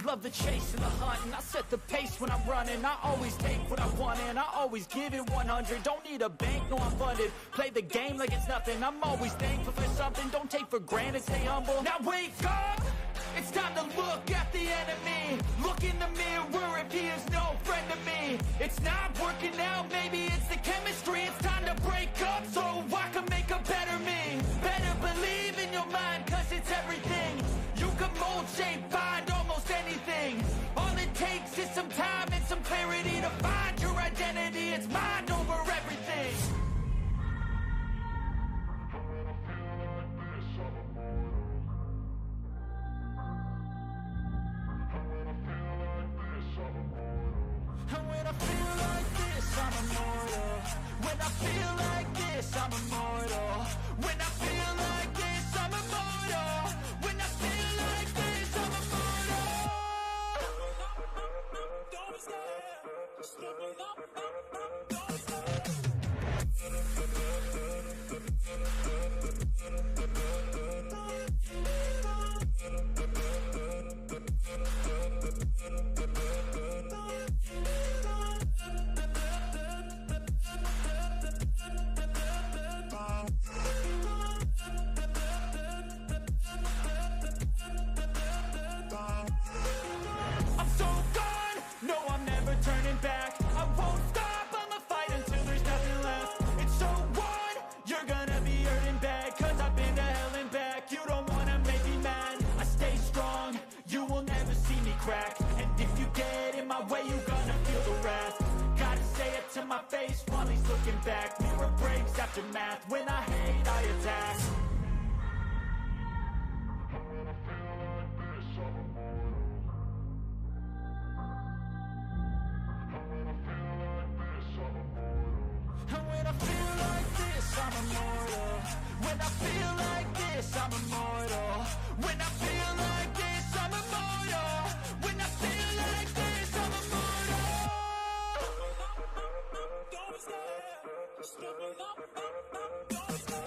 love the chase and the hunt, and I set the pace when I'm running. I always take what I want and I always give it 100. Don't need a bank, no I'm funded. Play the game like it's nothing. I'm always thankful for something. Don't take for granted, stay humble. Now wake up! It's time to look at the enemy. Look in the mirror if he is no friend to me. It's not working out, maybe it's the chemistry. It's time to break up so I can make a better me. Better believe in your mind, cause it's everything. You can mold, shape, find almost anything. All it takes is some time and some clarity to find your identity. It's mind over everything. And when I feel like this, I'm immortal. When I feel like this, I'm immortal. When I feel like this, I'm immortal. When I feel like this, I'm immortal. Don't stop. Just look it up. Don't stop. I'm so gone, no I'm never turning back. I won't stop, I'ma fight until there's nothing left. It's so on, you're gonna be hurting bad, cause I've been to hell and back. You don't wanna make me mad, I stay strong, you will never see me crack. And if you get in my way, you're gonna feel the wrath. Gotta say it to my face while he's looking back. Mirror breaks after math, when I hate I attack. And when I feel like this, I'm immortal. When I feel like this, I'm immortal. When I feel like this, I'm immortal. When I feel like this, I'm immortal. Don't stop. Just look it up. Don't stop.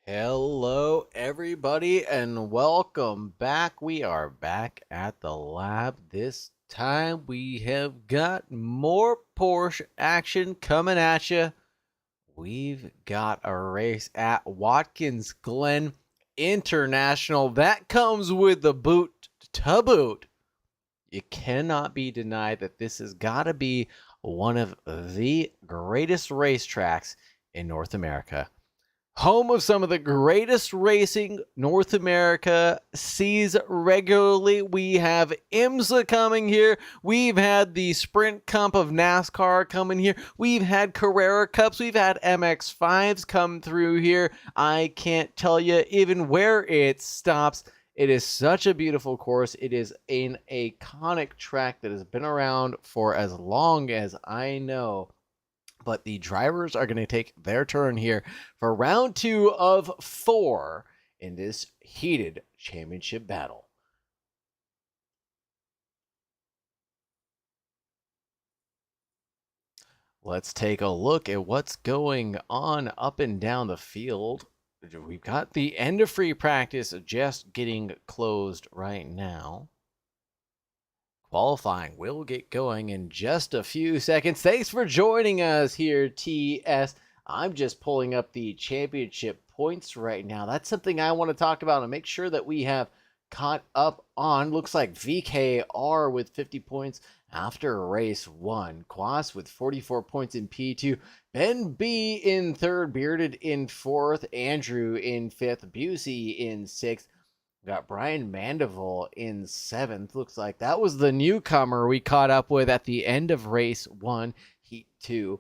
Hello, everybody, and welcome back. We are back at the lab. This time we have got more Porsche action coming at you. We've got a race at Watkins Glen International. That comes with the boot to boot. You cannot be denied that this has got to be one of the greatest racetracks in North America. Home of some of the greatest racing North America sees regularly. We have IMSA coming here. We've had the Sprint Cup of NASCAR coming here. We've had Carrera Cups. We've had MX-5s come through here. I can't tell you even where it stops. It is such a beautiful course. It is an iconic track that has been around for as long as I know. But the drivers are going to take their turn here for round 2 of 4 in this heated championship battle. Let's take a look at what's going on up and down the field. We've got the end of free practice just getting closed right now. Qualifying will get going in just a few seconds. Thanks for joining us here, TS. I'm just pulling up the championship points right now. That's something I want to talk about and make sure that we have caught up on. Looks like VKR with 50 points after race 1. Quas with 44 points in P2. Ben B in 3rd. Bearded in 4th. Andrew in 5th. Busey in 6th. Got Brian Mandeville in 7th. Looks like that was the newcomer we caught up with at the end of race 1, heat 2.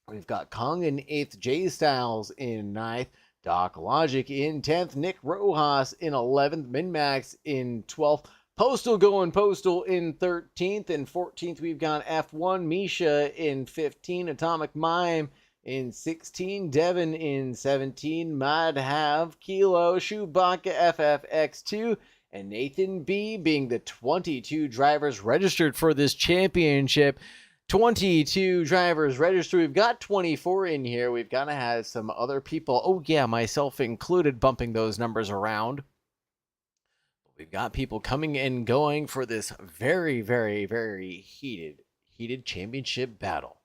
We've got Kong in 8th, Jay Styles in 9th, Doc Logic in 10th. Nick Rojas in 11th. Minmax in 12th. Postal going postal in 13th. And 14th, we've got F1 Misha in 15. Atomic Mime in 16. Devin in 17. Madhav, Kilo, Chewbacca FFX2. And Nathan B being the 22 drivers registered for this championship. 22 drivers registered. We've got 24 in here. We've got to have some other people. Oh, yeah, myself included, bumping those numbers around. We've got people coming and going for this very, very, very heated championship battle.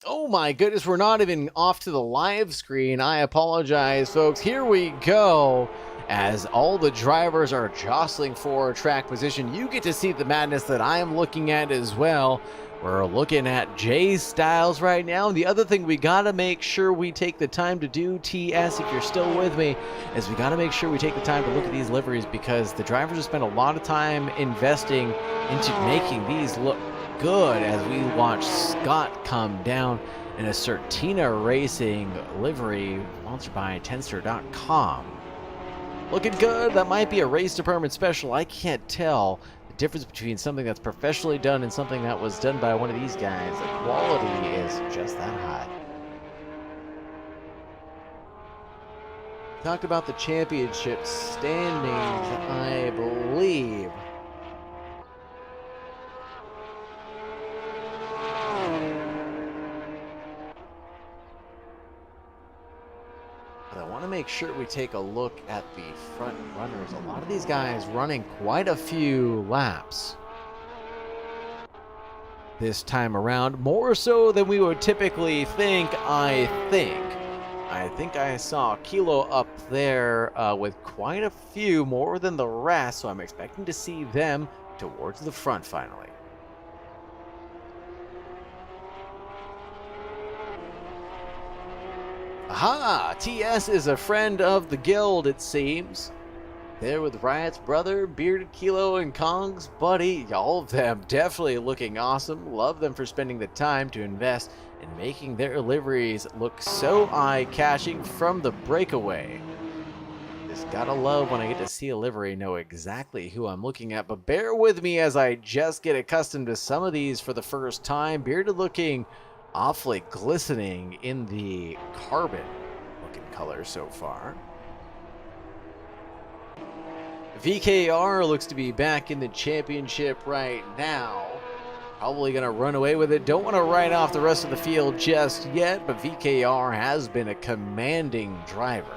Oh, my goodness. We're not even off to the live screen. I apologize, folks. Here we go. As all the drivers are jostling for track position, you get to see the madness that I am looking at as well. We're looking at Jay Styles right now. And the other thing we got to make sure we take the time to do, TS, if you're still with me, is we got to make sure we take the time to look at these liveries, because the drivers have spent a lot of time investing into making these look good, as we watch Scott come down in a Certina Racing livery sponsored by Tenster.com. Looking good. That might be a race department special. I can't tell the difference between something that's professionally done and something that was done by one of these guys. The quality is just that high. Talked about the championship standings, I believe. I want to make sure we take a look at the front runners. A lot of these guys running quite a few laps this time around, more so than we would typically think. I think I saw Kilo up there with quite a few, more than the rest, so I'm expecting to see them towards the front finally. Aha! TS is a friend of the guild, it seems. There with Riot's brother, Bearded Kilo, and Kong's buddy. All of them definitely looking awesome. Love them for spending the time to invest in making their liveries look so eye-catching from the breakaway. Just gotta love when I get to see a livery, know exactly who I'm looking at. But bear with me as I just get accustomed to some of these for the first time. Bearded looking awfully glistening in the carbon looking color so far. VKR looks to be back in the championship right now. Probably going to run away with it. Don't want to write off the rest of the field just yet, but VKR has been a commanding driver.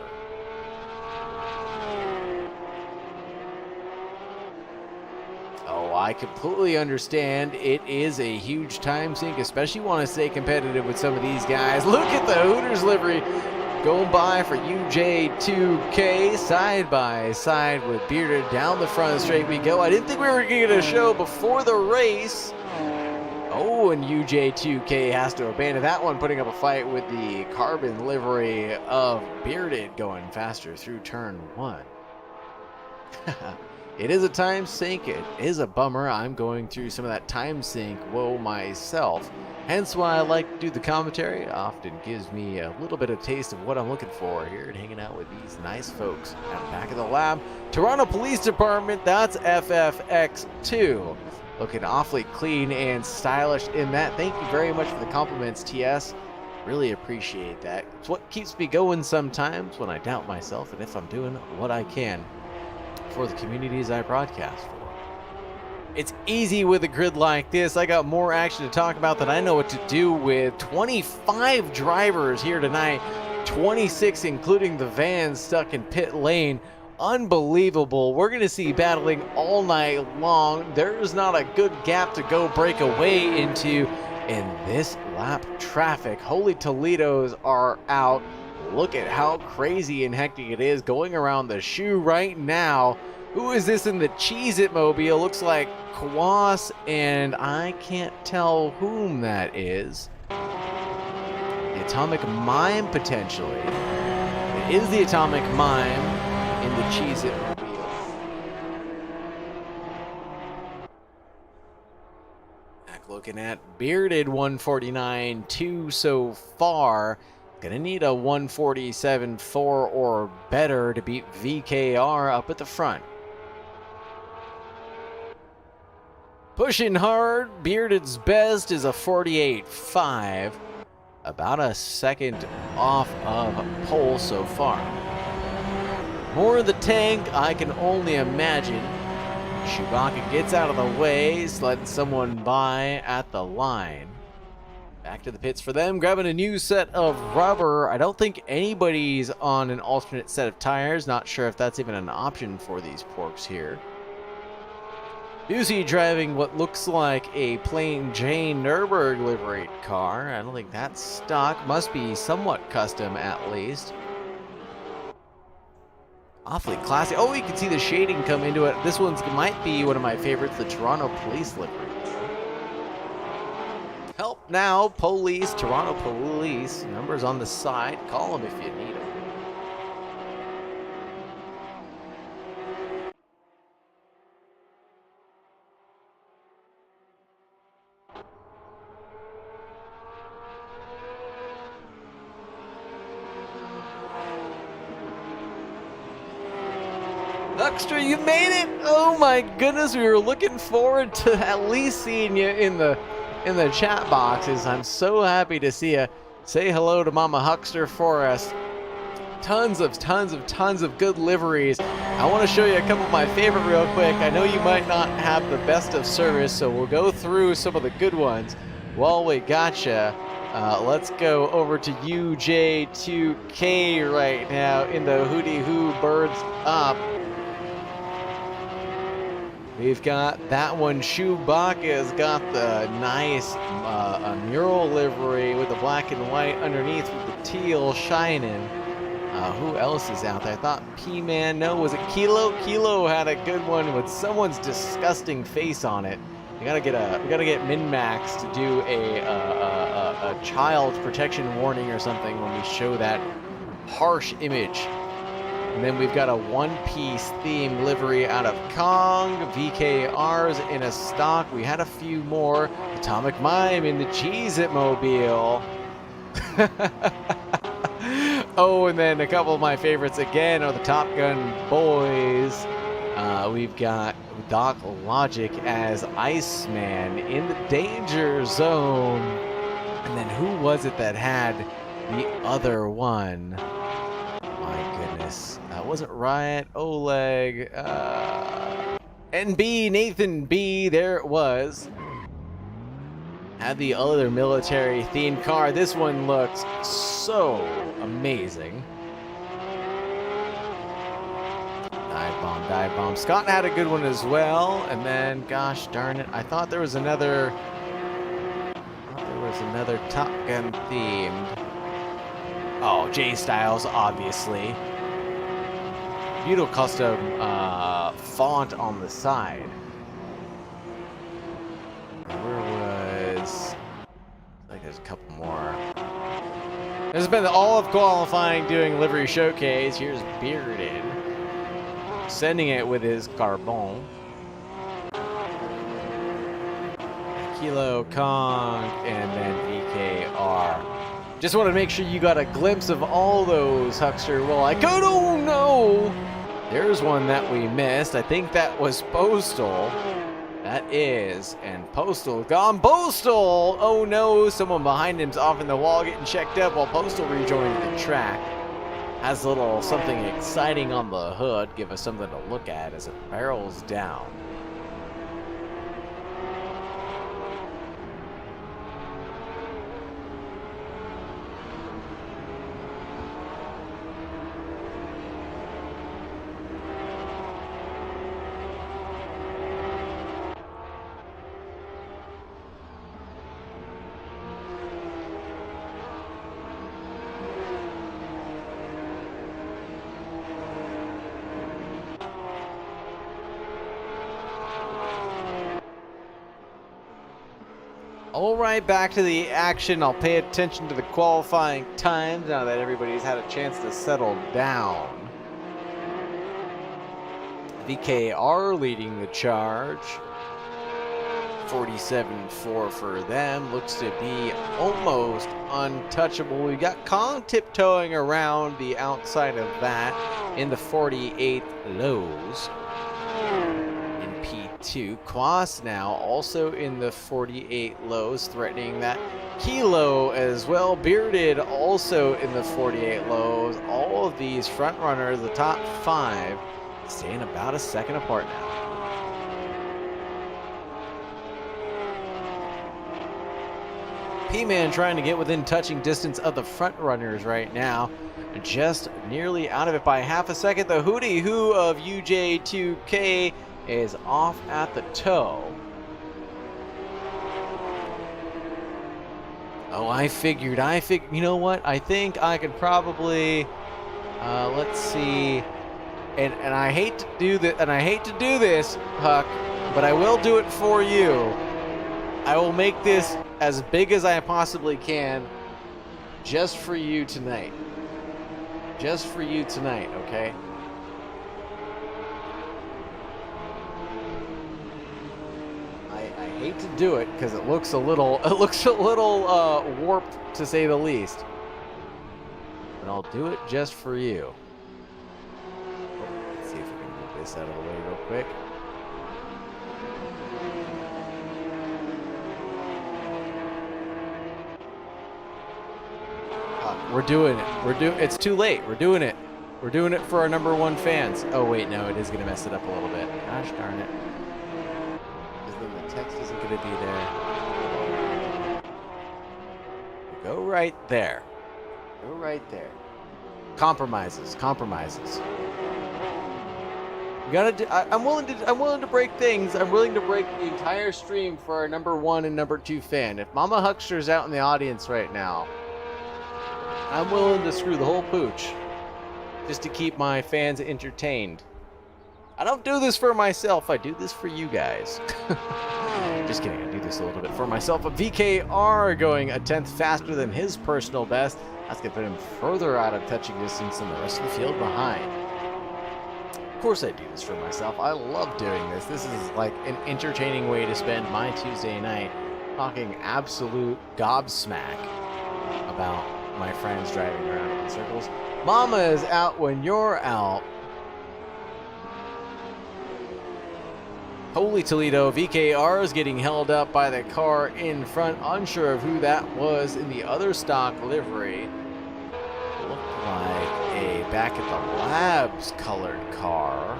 Oh, I completely understand. It is a huge time sink, especially want to stay competitive with some of these guys. Look at the Hooters livery going by for UJ2K, side by side with Bearded. Down the front straight we go. I didn't think we were going to get a show before the race. Oh, and UJ2K has to abandon that one, putting up a fight with the carbon livery of Bearded, going faster through turn one. It is a time sink. It is a bummer. I'm going through some of that time sink woe myself. Hence why I like to do the commentary. It often gives me a little bit of taste of what I'm looking for here and hanging out with these nice folks at the back of the lab. Toronto Police Department, that's FFX2. Looking awfully clean and stylish in that. Thank you very much for the compliments, TS. Really appreciate that. It's what keeps me going sometimes when I doubt myself and if I'm doing what I can for the communities I broadcast for. It's easy with a grid like this. I got more action to talk about than I know what to do with. 25 drivers here tonight, 26 including the van stuck in pit lane. Unbelievable. We're going to see battling all night long. There's not a good gap to go break away into in this lap traffic. Holy Toledos are out. Look at how crazy and hectic it is going around the shoe right now. Who is this in the Cheez-It mobile? Looks like Kwas, and I can't tell whom that is. The Atomic Mime, potentially. It is the Atomic Mime in the Cheez-It mobile. Back looking at Bearded 149-2 so far. Gonna need a 147.4 or better to beat VKR up at the front. Pushing hard, Bearded's best is a 48.5. About a second off of pole so far. More of the tank, I can only imagine. Chewbacca gets out of the way, letting someone by at the line. Back to the pits for them, grabbing a new set of rubber. I don't think anybody's on an alternate set of tires. Not sure if that's even an option for these porks here. Busey driving what looks like a plain Jane Nürburgring livery car. I don't think that's stock. Must be somewhat custom at least. Awfully classy. Oh, you can see the shading come into it. This one might be one of my favorites, the Toronto Police livery. Help now, police, Toronto Police. Numbers on the side. Call them if you need them. Huckster, you made it! Oh my goodness, we were looking forward to at least seeing you in the chat boxes. I'm so happy to see you. Say hello to Mama Huckster for us. Tons of good liveries. I want to show you a couple of my favorite real quick. I know you might not have the best of service, so we'll go through some of the good ones while we gotcha. Let's go over to UJ2K right now in the Hootie Hoo Birds Up. We've got that one. Chewbacca's got the nice mural livery with the black and white underneath with the teal shining. Who else is out there? I thought P-Man. No, was it Kilo? Kilo had a good one with someone's disgusting face on it. We gotta get Min-Max to do a child protection warning or something when we show that harsh image. And then we've got a one-piece theme livery out of Kong, VKR's in a stock. We had a few more. Atomic Mime in the Cheez-It Mobile. Oh, and then a couple of my favorites again are the Top Gun boys. We've got Doc Logic as Iceman in the Danger Zone. And then who was it that had the other one? My goodness. Was it Riot? Oleg? NB, Nathan B. There it was. Had the other military themed car. This one looks so amazing. Dive bomb. Scott had a good one as well. And then, gosh darn it, I thought there was another Top Gun themed. Oh, J Styles, obviously. Beautiful custom font on the side. Where was... I think there's a couple more. There's been all of qualifying doing livery showcase. Here's Bearded. Sending it with his Carbon. Kilo Kong and then VKR. Just want to make sure you got a glimpse of all those, Huckster. Well, I don't know. There's one that we missed. I think that was Postal. That is. And Postal gone. Postal! Oh no, someone behind him's off in the wall getting checked up while Postal rejoined the track. Has a little something exciting on the hood. Give us something to look at as it barrels down. All right, back to the action. I'll pay attention to the qualifying times now that everybody's had a chance to settle down. VKR leading the charge. 47.4 for them. Looks to be almost untouchable. We've got Kong tiptoeing around the outside of that in the 48 lows. In P2, Quas now also in the 48 lows, threatening that Kilo as well. Bearded also in the 48 lows. All of these front runners, the top 5, staying about a second apart now. P-Man trying to get within touching distance of the front runners right now. Just nearly out of it by half a second. The Hootie Who of UJ2K is off at the toe. Oh, I figured, you know what? I think I could probably, let's see. And I hate to do this, Huck, but I will do it for you. I will make this as big as I possibly can just for you tonight. Just for you tonight, okay? I hate to do it because it looks a little warped to say the least. But I'll do it just for you. Let's see if we can move this out of the way real quick. We're doing it. It's too late. We're doing it. We're doing it for our #1 fans. Oh wait, no, it is gonna mess it up a little bit. Gosh darn it. Because then the text isn't gonna be there. Go right there. Go right there. Compromises. You gotta do, I'm willing to break things. I'm willing to break the entire stream for our #1 and #2 fan. If Mama Huckster's out in the audience right now, I'm willing to screw the whole pooch just to keep my fans entertained. I don't do this for myself. I do this for you guys. Just kidding. I do this a little bit for myself. A VKR going a 10th faster than his personal best. That's going to put him further out of touching distance than the rest of the field behind. Of course I do this for myself. I love doing this. This is like an entertaining way to spend my Tuesday night talking absolute gobsmack about my friends driving around in circles. Mama is out when you're out. Holy Toledo, VKR is getting held up by the car in front. Unsure of who that was in the other stock livery. Looked like a back at the labs colored car.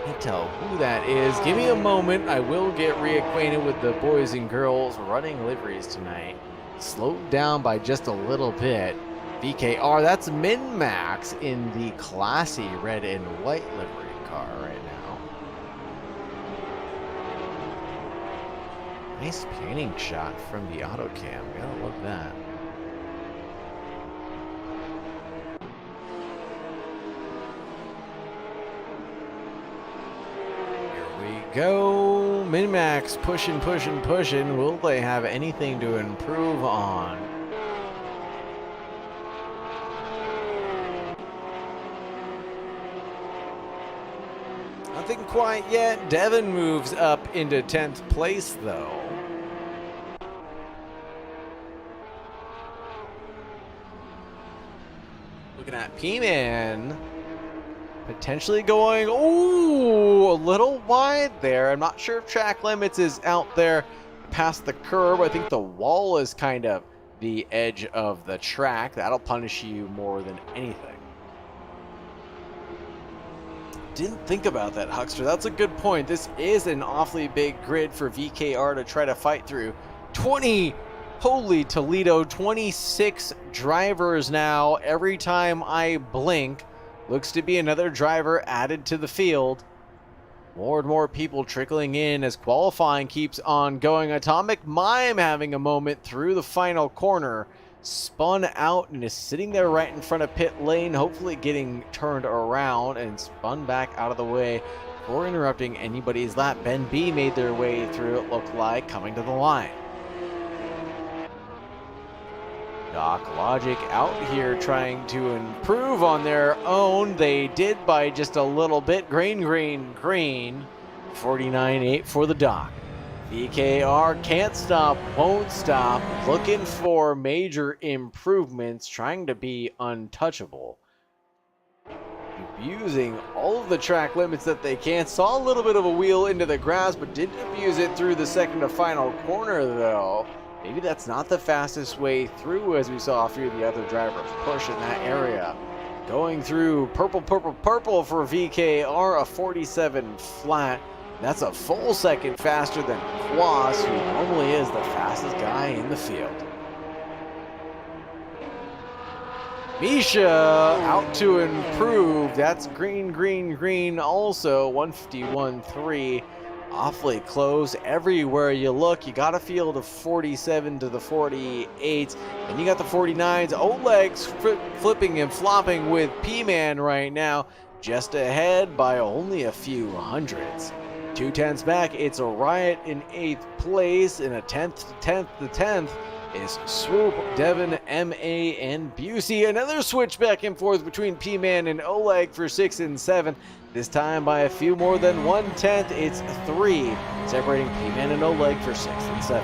Can't tell who that is. Give me a moment. I will get reacquainted with the boys and girls running liveries tonight. Slowed down by just a little bit. VKR, that's Min-Max in the classy red and white livery car right now. Nice panning shot from the auto cam. Gotta love that. Here we go. Min-Max pushing. Will they have anything to improve on? Nothing quite yet. Devin moves up into 10th place, though. Looking at P-Man. Potentially going, ooh, a little wide there. I'm not sure if track limits is out there past the curb. I think the wall is kind of the edge of the track. That'll punish you more than anything. Didn't think about that, Huckster. That's a good point. This is an awfully big grid for VKR to try to fight through. 20, holy Toledo, 26 drivers now. Every time I blink, looks to be another driver added to the field. More and more people trickling in as qualifying keeps on going. Atomic Mime having a moment through the final corner. Spun out and is sitting there right in front of pit lane, hopefully getting turned around and spun back out of the way before interrupting anybody's lap. Ben B made their way through, it looked like, coming to the line. Doc Logic out here trying to improve on their own. They did by just a little bit. Green. 49.8 for the Doc. VKR can't stop, won't stop, looking for major improvements, trying to be untouchable. Abusing all of the track limits that they can. Saw a little bit of a wheel into the grass, but didn't abuse it through the second to final corner, though. Maybe that's not the fastest way through, as we saw a few of the other drivers push in that area. Going through purple, purple, purple for VKR, a 47 flat. That's a full second faster than Quas, who normally is the fastest guy in the field. Misha out to improve. That's green, green, green also. 151.3. Awfully close. Everywhere you look, you got a field of 47 to the 48. And you got the 49s. Oleg's flipping and flopping with P-Man right now. Just ahead by only a few hundreds. 2 tenths back, it's a Riot in 8th place. In a 10th to 10th is Swoop, Devin, MA, and Busey. Another switch back and forth between P-Man and Oleg for 6 and 7. This time by a few more than 1/10. It's 3, separating P-Man and Oleg for 6 and 7.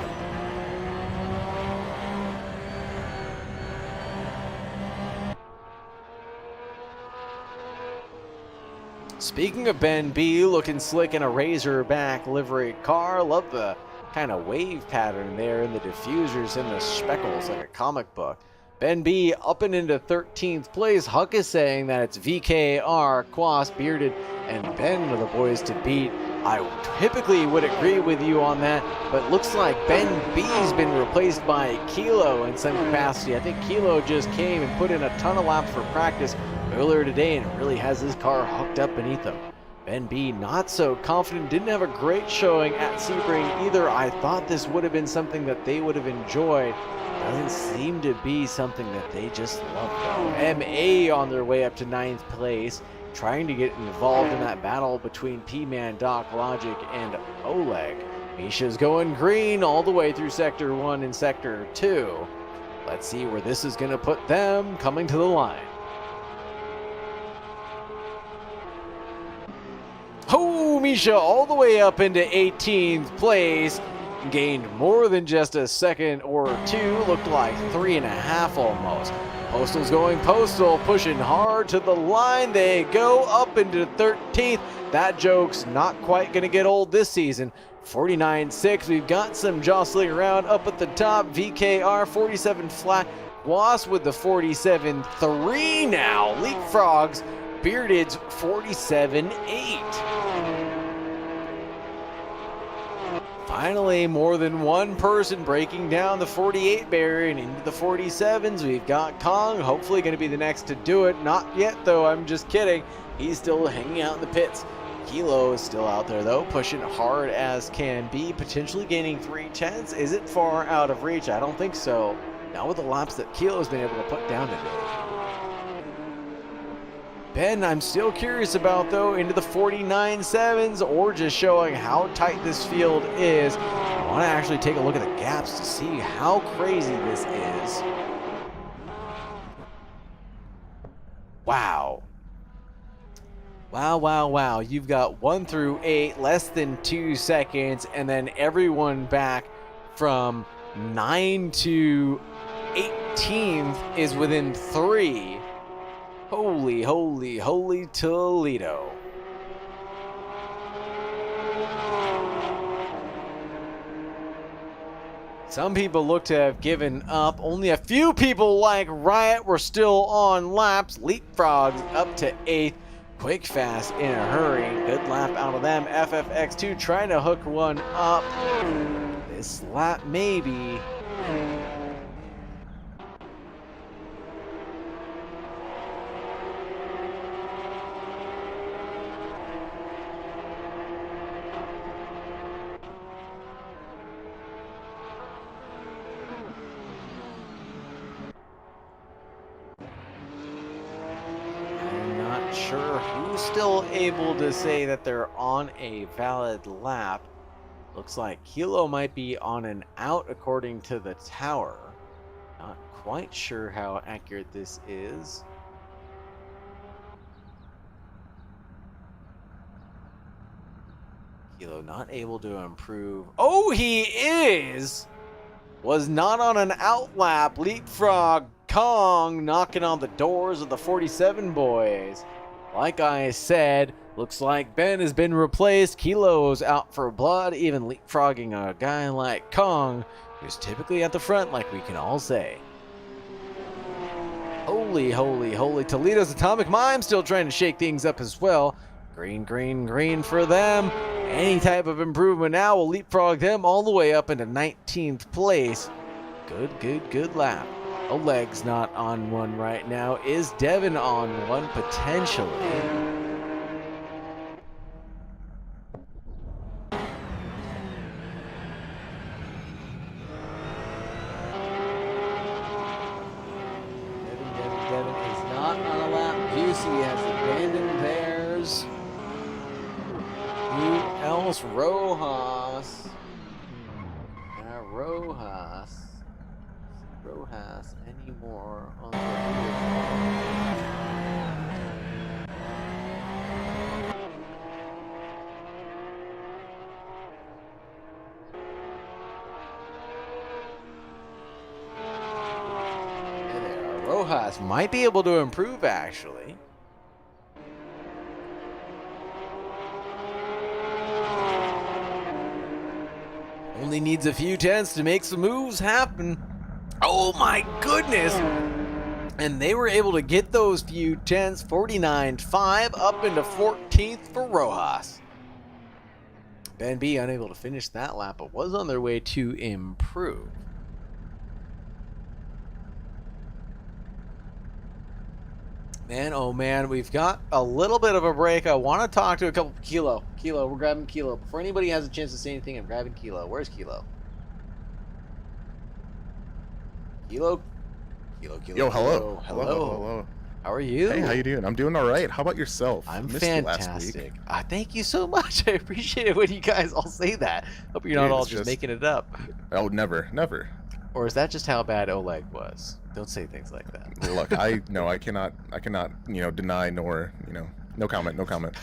Speaking of Ben B, looking slick in a Razorback livery car. Love the kind of wave pattern there in the diffusers and the speckles like a comic book. Ben B up and into 13th place. Huck is saying that it's VKR, Quas, Bearded, and Ben are the boys to beat. I typically would agree with you on that, but looks like Ben B's been replaced by Kilo in some capacity. I think Kilo just came and put in a ton of laps for practice earlier today and really has his car hooked up beneath him. Ben B not so confident, didn't have a great showing at Sebring either. I thought this would have been something that they would have enjoyed. Doesn't seem to be something that they just love though. MA on their way up to 9th place, trying to get involved in that battle between P-Man, Doc, Logic, and Oleg. Misha's going green all the way through Sector 1 and Sector 2. Let's see where this is going to put them coming to the line. Oh, Misha all the way up into 18th place. Gained more than just a second or two. Looked like 3.5 almost. Postal's going postal, pushing hard to the line. They go up into 13th. That joke's not quite going to get old this season. 49.6. We've got some jostling around up at the top. VKR 47 flat. Quas with the 47.3 now. Leapfrogs Bearded's 47.8. Finally, more than one person breaking down the 48 barrier and into the 47s. We've got Kong, hopefully going to be the next to do it. Not yet, though. I'm just kidding. He's still hanging out in the pits. Kilo is still out there, though, pushing hard as can be, potentially gaining 3/10. Is it far out of reach? I don't think so. Not with the laps that Kilo's been able to put down today. Ben, I'm still curious about, though, into the 49.7s or just showing how tight this field is. I want to actually take a look at the gaps to see how crazy this is. Wow. Wow, wow, wow. You've got 1 through 8, less than 2 seconds, and then everyone back from 9 to 18th is within 3. Holy, holy, holy Toledo. Some people look to have given up. Only a few people like Riot were still on laps. Leapfrogs up to 8th. Quick Fast in a hurry. Good lap out of them. FFX2 trying to hook one up. This lap maybe. Sure who's still able to say that they're on a valid lap. Looks like Kilo might be on an out according to the tower. Not quite sure how accurate this is. Kilo not able to improve. Oh, he is! Was not on an outlap. Leapfrog Kong knocking on the doors of the 47 boys. Like I said, looks like Ben has been replaced. Kilo's out for blood, even leapfrogging a guy like Kong, who's typically at the front, like we can all say. Holy, holy, holy. Toledo's Atomic Mime still trying to shake things up as well. Green, green, green for them. Any type of improvement now will leapfrog them all the way up into 19th place. Good, good, good lap. Oleg's not on one right now. Is Devin on one potentially? Devin is not on a lap. Busey has abandoned theirs. Who else? Rojas. Rojas anymore on the Rojas might be able to improve, actually. Only needs a few tenths to make some moves happen. Oh my goodness! And they were able to get those few tenths, 49.5 up into 14th for Rojas. Ben B unable to finish that lap, but was on their way to improve. Man, oh man, we've got a little bit of a break. I want to talk to a couple. Kilo, we're grabbing Kilo. Before anybody has a chance to say anything, I'm grabbing Kilo. Where's Kilo? Kilo. Yo, hello. How are you? Hey, how you doing? I'm doing all right. How about yourself? I'm Missed you last fantastic. week. Thank you so much. I appreciate it when you guys all say that. Hope you're not all just making it up. Oh, never. Or is that just how bad Oleg was? Don't say things like that. Look, I cannot, deny nor, no comment.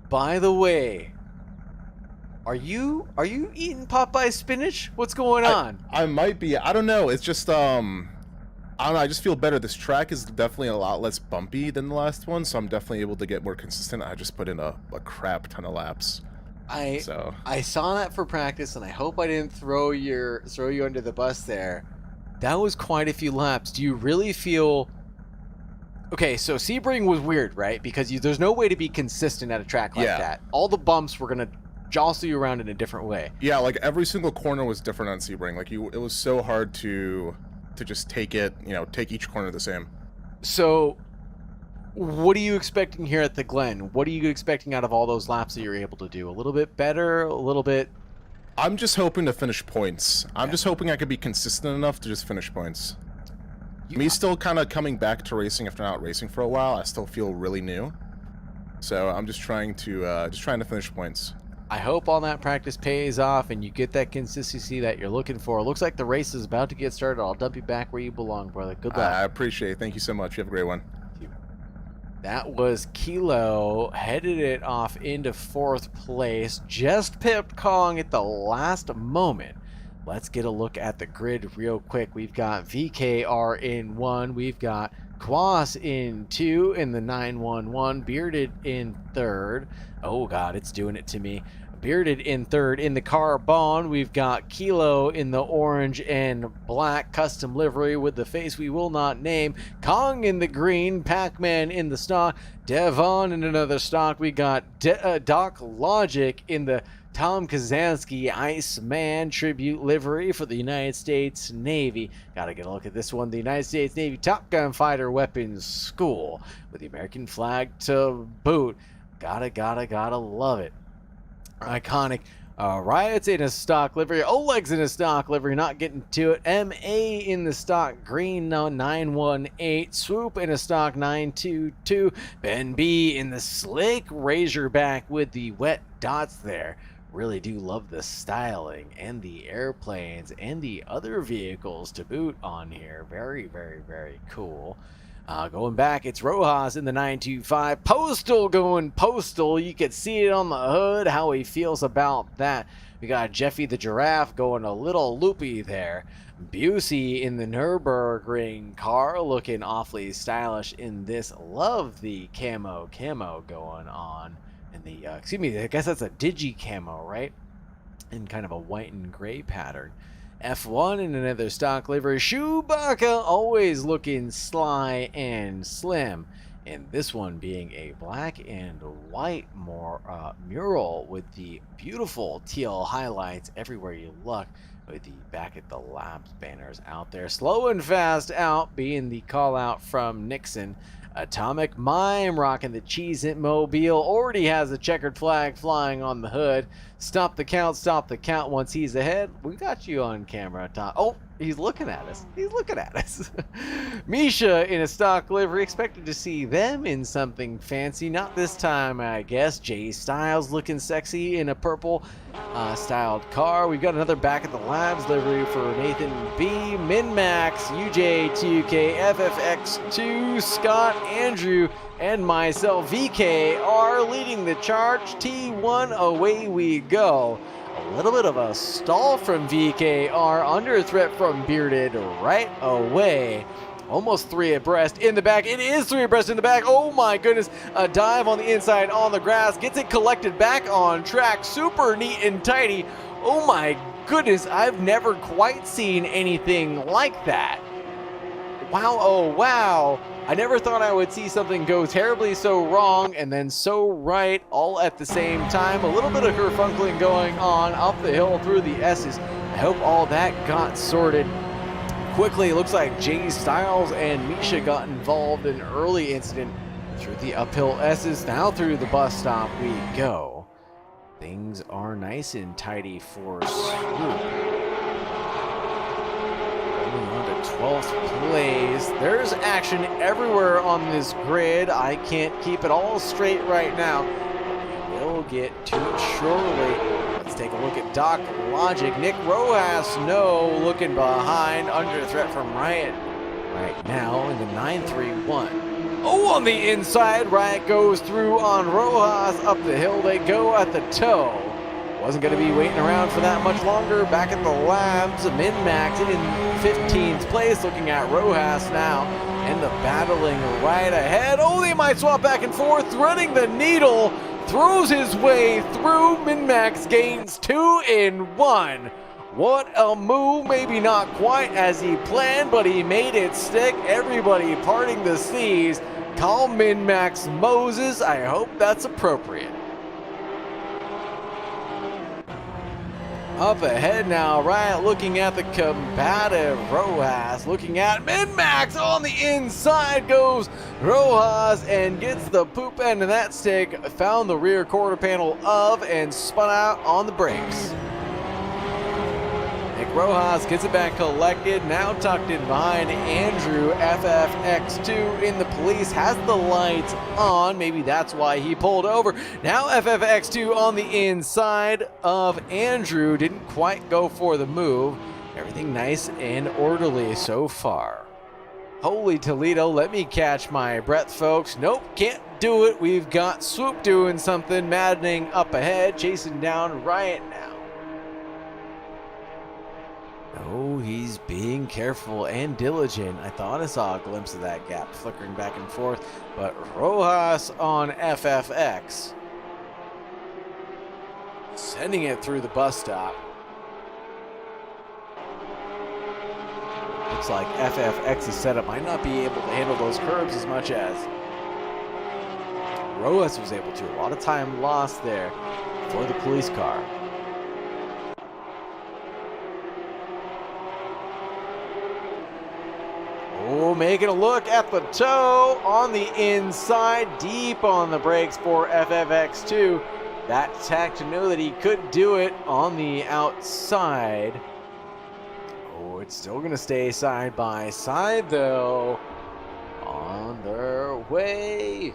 By the way, are you eating Popeye spinach? What's going on? I might be. I don't know. It's just I don't know. I just feel better. This track is definitely a lot less bumpy than the last one, so I'm definitely able to get more consistent. I just put in a crap ton of laps. I saw that for practice, and I hope I didn't throw you under the bus there. That was quite a few laps. Do you really feel... Okay, so Sebring was weird, right? Because there's no way to be consistent at a track like that. All the bumps were going to jostle you around in a different way. Yeah, like every single corner was different on Sebring. Like it was so hard to just take each corner the same. So what are you expecting here at the Glen? What are you expecting out of all those laps that you're able to do? A little bit better, a little bit... I'm just hoping to finish points. I'm just hoping I could be consistent enough to just finish points. Me still kind of coming back to racing after not racing for a while. I still feel really new. So I'm just trying to finish points. I hope all that practice pays off and you get that consistency that you're looking for. It looks like the race is about to get started. I'll dump you back where you belong, brother. Good luck. I appreciate it. Thank you so much. You have a great one. That was Kilo, headed it off into 4th place. Just pipped Kong at the last moment. Let's get a look at the grid real quick. We've got VKR in 1. We've got Quas in 2 in the 911. Bearded in 3rd. Oh, God, it's doing it to me. Bearded in 3rd. In the Carbon, we've got Kilo in the orange and black custom livery with the face we will not name. Kong in the green. Pac-Man in the stock. Devon in another stock. We got Doc Logic in the Tom Kazansky Iceman tribute livery for the United States Navy. Gotta get a look at this one. The United States Navy Top Gun Fighter Weapons School with the American flag to boot. Gotta love it. Iconic. Riot's in a stock livery. Oleg's in a stock livery. Not getting to it. MA in the stock green. Now 918. Swoop in a stock 922. Ben B in the slick Razorback with the wet dots there. Really do love the styling and the airplanes and the other vehicles to boot on here. Very, very, very cool. Going back, it's Rojas in the 925. Postal going postal. You can see it on the hood, how he feels about that. We got Jeffy the Giraffe going a little loopy there. Busey in the Nürburgring car looking awfully stylish in this. Love the camo going on. And the, excuse me, I guess that's a digi camo, right? In kind of a white and gray pattern. F1 in another stock livery. Chewbacca always looking sly and slim. And this one being a black and white mural with the beautiful teal highlights everywhere you look. With the Back at the Labs banners out there. Slow and Fast out being the call out from Nixon. Atomic Mime rocking the Cheez-It Mobile. Already has a checkered flag flying on the hood. Stop the count once he's ahead. We got you on camera, Tom. Oh, he's looking at us. He's looking at us. Misha in a stock livery. Expected to see them in something fancy. Not this time, I guess. Jay Styles looking sexy in a purple styled car. We've got another Back at the Labs livery for Nathan B. Minmax, UJ2K, FFX2, Scott, Andrew, and myself, VK, are leading the charge. T1, away we go. A little bit of a stall from VKR, under threat from Bearded right away. Almost 3 abreast in the back. It is 3 abreast in the back. Oh my goodness. A dive on the inside on the grass. Gets it collected back on track. Super neat and tidy. Oh my goodness. I've never quite seen anything like that. Wow. Oh wow. I never thought I would see something go terribly so wrong and then so right all at the same time. A little bit of kerfunkling going on up the hill through the S's. I hope all that got sorted quickly. It looks like Jay Styles and Misha got involved in an early incident through the uphill S's. Now through the bus stop we go. Things are nice and tidy for Swoop. 12th place. There's action everywhere on this grid. I can't keep it all straight right now. We'll get to it shortly. Let's take a look at Doc Logic. Nick Rojas, no, looking behind, under threat from Riot right now in the 931. Oh, on the inside, Riot goes through on Rojas. Up the hill they go at the toe. Wasn't going to be waiting around for that much longer. Back at the Labs, Min-Max in 15th place, looking at Rojas now, and the battling right ahead. Oh, they might swap back and forth, threading the needle, throws his way through. Min-Max gains 2 in 1. What a move, maybe not quite as he planned, but he made it stick. Everybody parting the seas. Call Min-Max Moses. I hope that's appropriate. Up ahead now, Riot looking at the combative Rojas, looking at Min-Max on the inside goes Rojas and gets the poop end of that stick, found the rear quarter panel of and spun out on the brakes. Nick Rojas gets it back collected, now tucked in behind Andrew. FFX2 in the police, has the lights on, maybe that's why he pulled over. Now FFX2 on the inside of Andrew, didn't quite go for the move. Everything nice and orderly so far. Holy Toledo, let me catch my breath, folks. Nope, can't do it. We've got Swoop doing something maddening up ahead, chasing down Riot now. Oh, he's being careful and diligent. I thought I saw a glimpse of that gap flickering back and forth, but Rojas on FFX, sending it through the bus stop. Looks like FFX's setup might not be able to handle those curbs as much as Rojas was able to. A lot of time lost there for the police car. Oh, making a look at the toe on the inside, deep on the brakes for FFX2. That tech to know that he could do it on the outside. Oh, it's still going to stay side by side, though. On their way.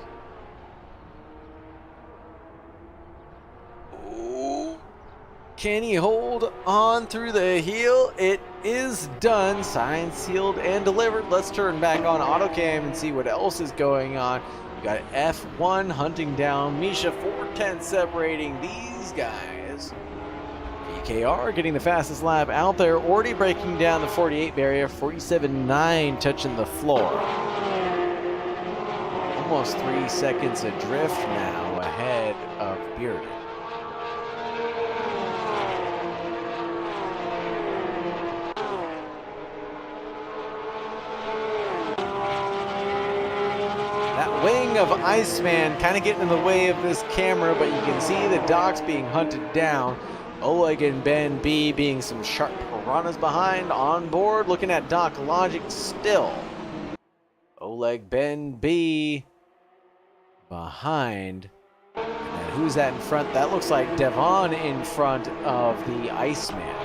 Oh, Can he hold on through the heel? It is done. Signed, sealed, and delivered. Let's turn back on AutoCam and see what else is going on. We got F1 hunting down Misha, 410 separating these guys. VKR getting the fastest lap out there, already breaking down the 48 barrier, 47.9 touching the floor. Almost 3 seconds adrift now ahead of Bearded. That wing of Iceman kind of getting in the way of this camera, but you can see the docks being hunted down. Oleg and Ben B being some sharp piranhas behind on board, looking at Doc Logic still. Oleg, Ben B behind. And who's that in front? That looks like Devon in front of the Iceman.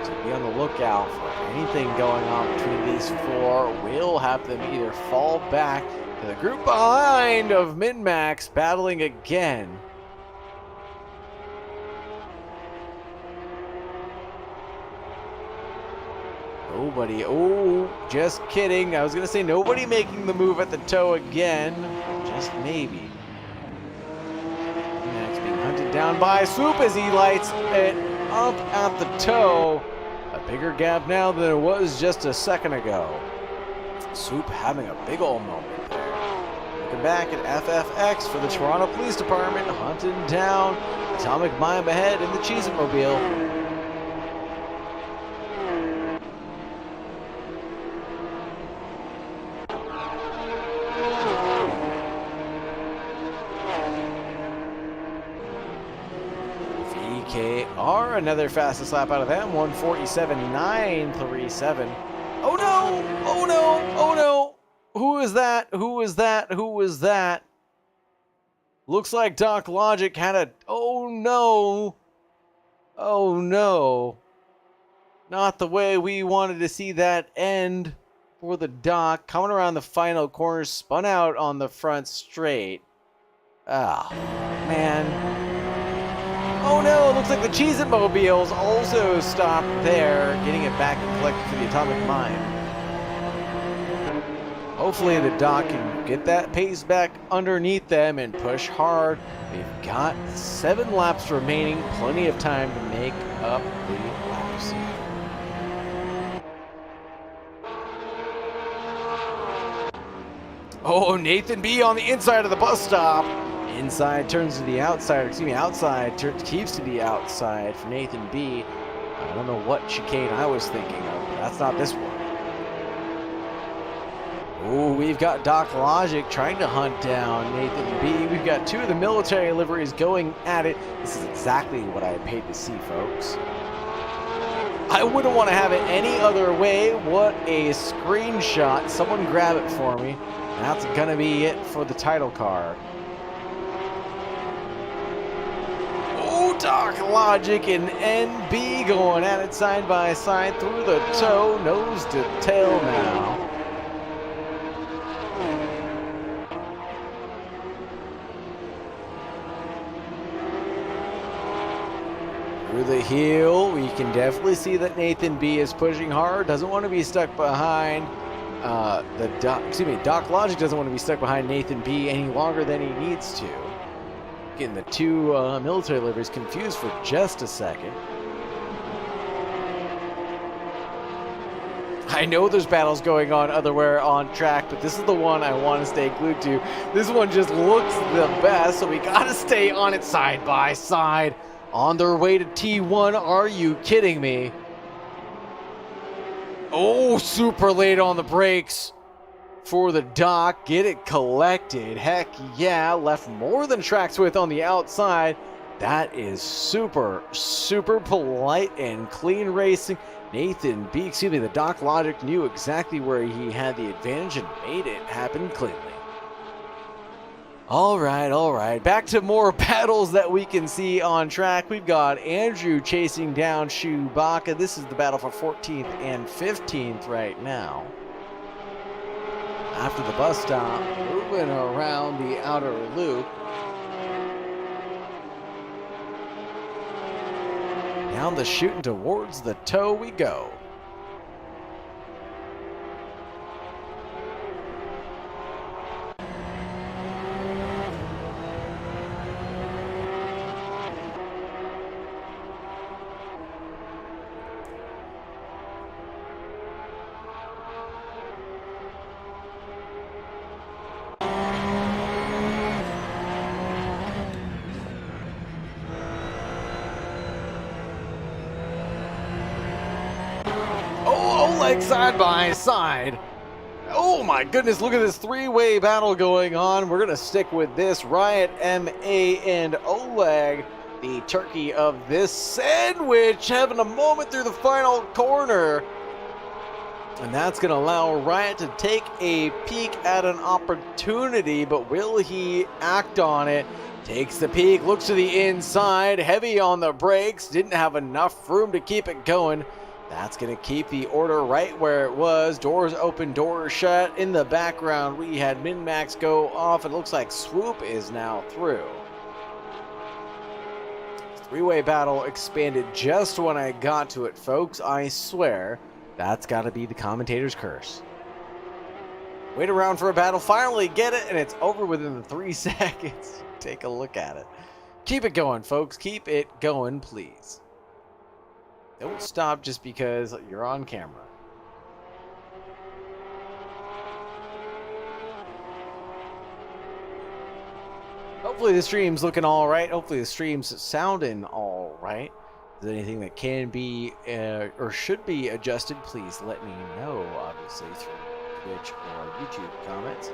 So be on the lookout for anything going on between these four. We'll have them either fall back to the group behind of Min-Max battling again. Nobody, oh, just kidding. I was going to say nobody making the move at the toe again. Just maybe. Min-Max being hunted down by Swoop as he lights it up at the toe. A bigger gap now than it was just a second ago. Swoop having a big old moment there. Looking back at FFX for the Toronto Police Department, hunting down Atomic Mime ahead in the Cheez-It-Mobile. VKR, another fastest lap out of them, 147.937. Oh no! Oh no! Oh no! Who is that? Who is that? Who is that? Looks like Doc Logic had a... Oh no! Oh no! Not the way we wanted to see that end for the Doc. Coming around the final corner, spun out on the front straight. Ah, man. Oh no, it looks like the Cheez-It-Mobiles also stopped there, getting it back and collected for the Atomic Mime. Hopefully the Doc can get that pace back underneath them and push hard. They've got 7 laps remaining, plenty of time to make up the laps. Oh, Nathan B on the inside of the bus stop. Inside turns to the outside, excuse me, outside keeps to the outside for Nathan B. I don't know what chicane I was thinking of. That's not this one. Oh, we've got Doc Logic trying to hunt down Nathan B. We've got 2 of the military liveries going at it. This is exactly what I paid to see, folks. I wouldn't want to have it any other way. What a screenshot. Someone grab it for me. That's going to be it for the title card. Doc Logic and NB going at it side by side through the toe, nose to tail now. Through the heel, we can definitely see that Nathan B is pushing hard, doesn't want to be stuck behind Doc Logic doesn't want to be stuck behind Nathan B any longer than he needs to. Getting the 2 military liveries confused for just a second. I know there's battles going on otherwhere on track, but this is the one I want to stay glued to. This one just looks the best, so we gotta stay on it side by side. On their way to T1, are you kidding me? Oh, super late on the brakes for the Doc. Get it collected. Heck yeah. Left more than track's width on the outside. That is super, super polite and clean racing. Nathan B, excuse me, the Doc Logic knew exactly where he had the advantage and made it happen cleanly. All right. Back to more battles that we can see on track. We've got Andrew chasing down Chewbacca. This is the battle for 14th and 15th right now. After the bus stop, moving around the outer loop. Down the chute and towards the toe we go. Oleg side by side. Oh my goodness, look at this three-way battle going on. We're going to stick with this. Riot, MA, and Oleg, the turkey of this sandwich, having a moment through the final corner. And that's going to allow Riot to take a peek at an opportunity, but will he act on it? Takes the peek, looks to the inside, heavy on the brakes, didn't have enough room to keep it going. That's going to keep the order right where it was. Doors open, doors shut. In the background, we had Min-Max go off. It looks like Swoop is now through. Three-way battle expanded just when I got to it, folks. I swear, that's got to be the commentator's curse. Wait around for a battle, finally get it, and it's over within the 3 seconds. Take a look at it. Keep it going, folks. Keep it going, please. Don't stop just because you're on camera. Hopefully the stream's looking all right. Hopefully the stream's sounding all right. If there's anything that can be or should be adjusted, please let me know, obviously, through Twitch or YouTube comments.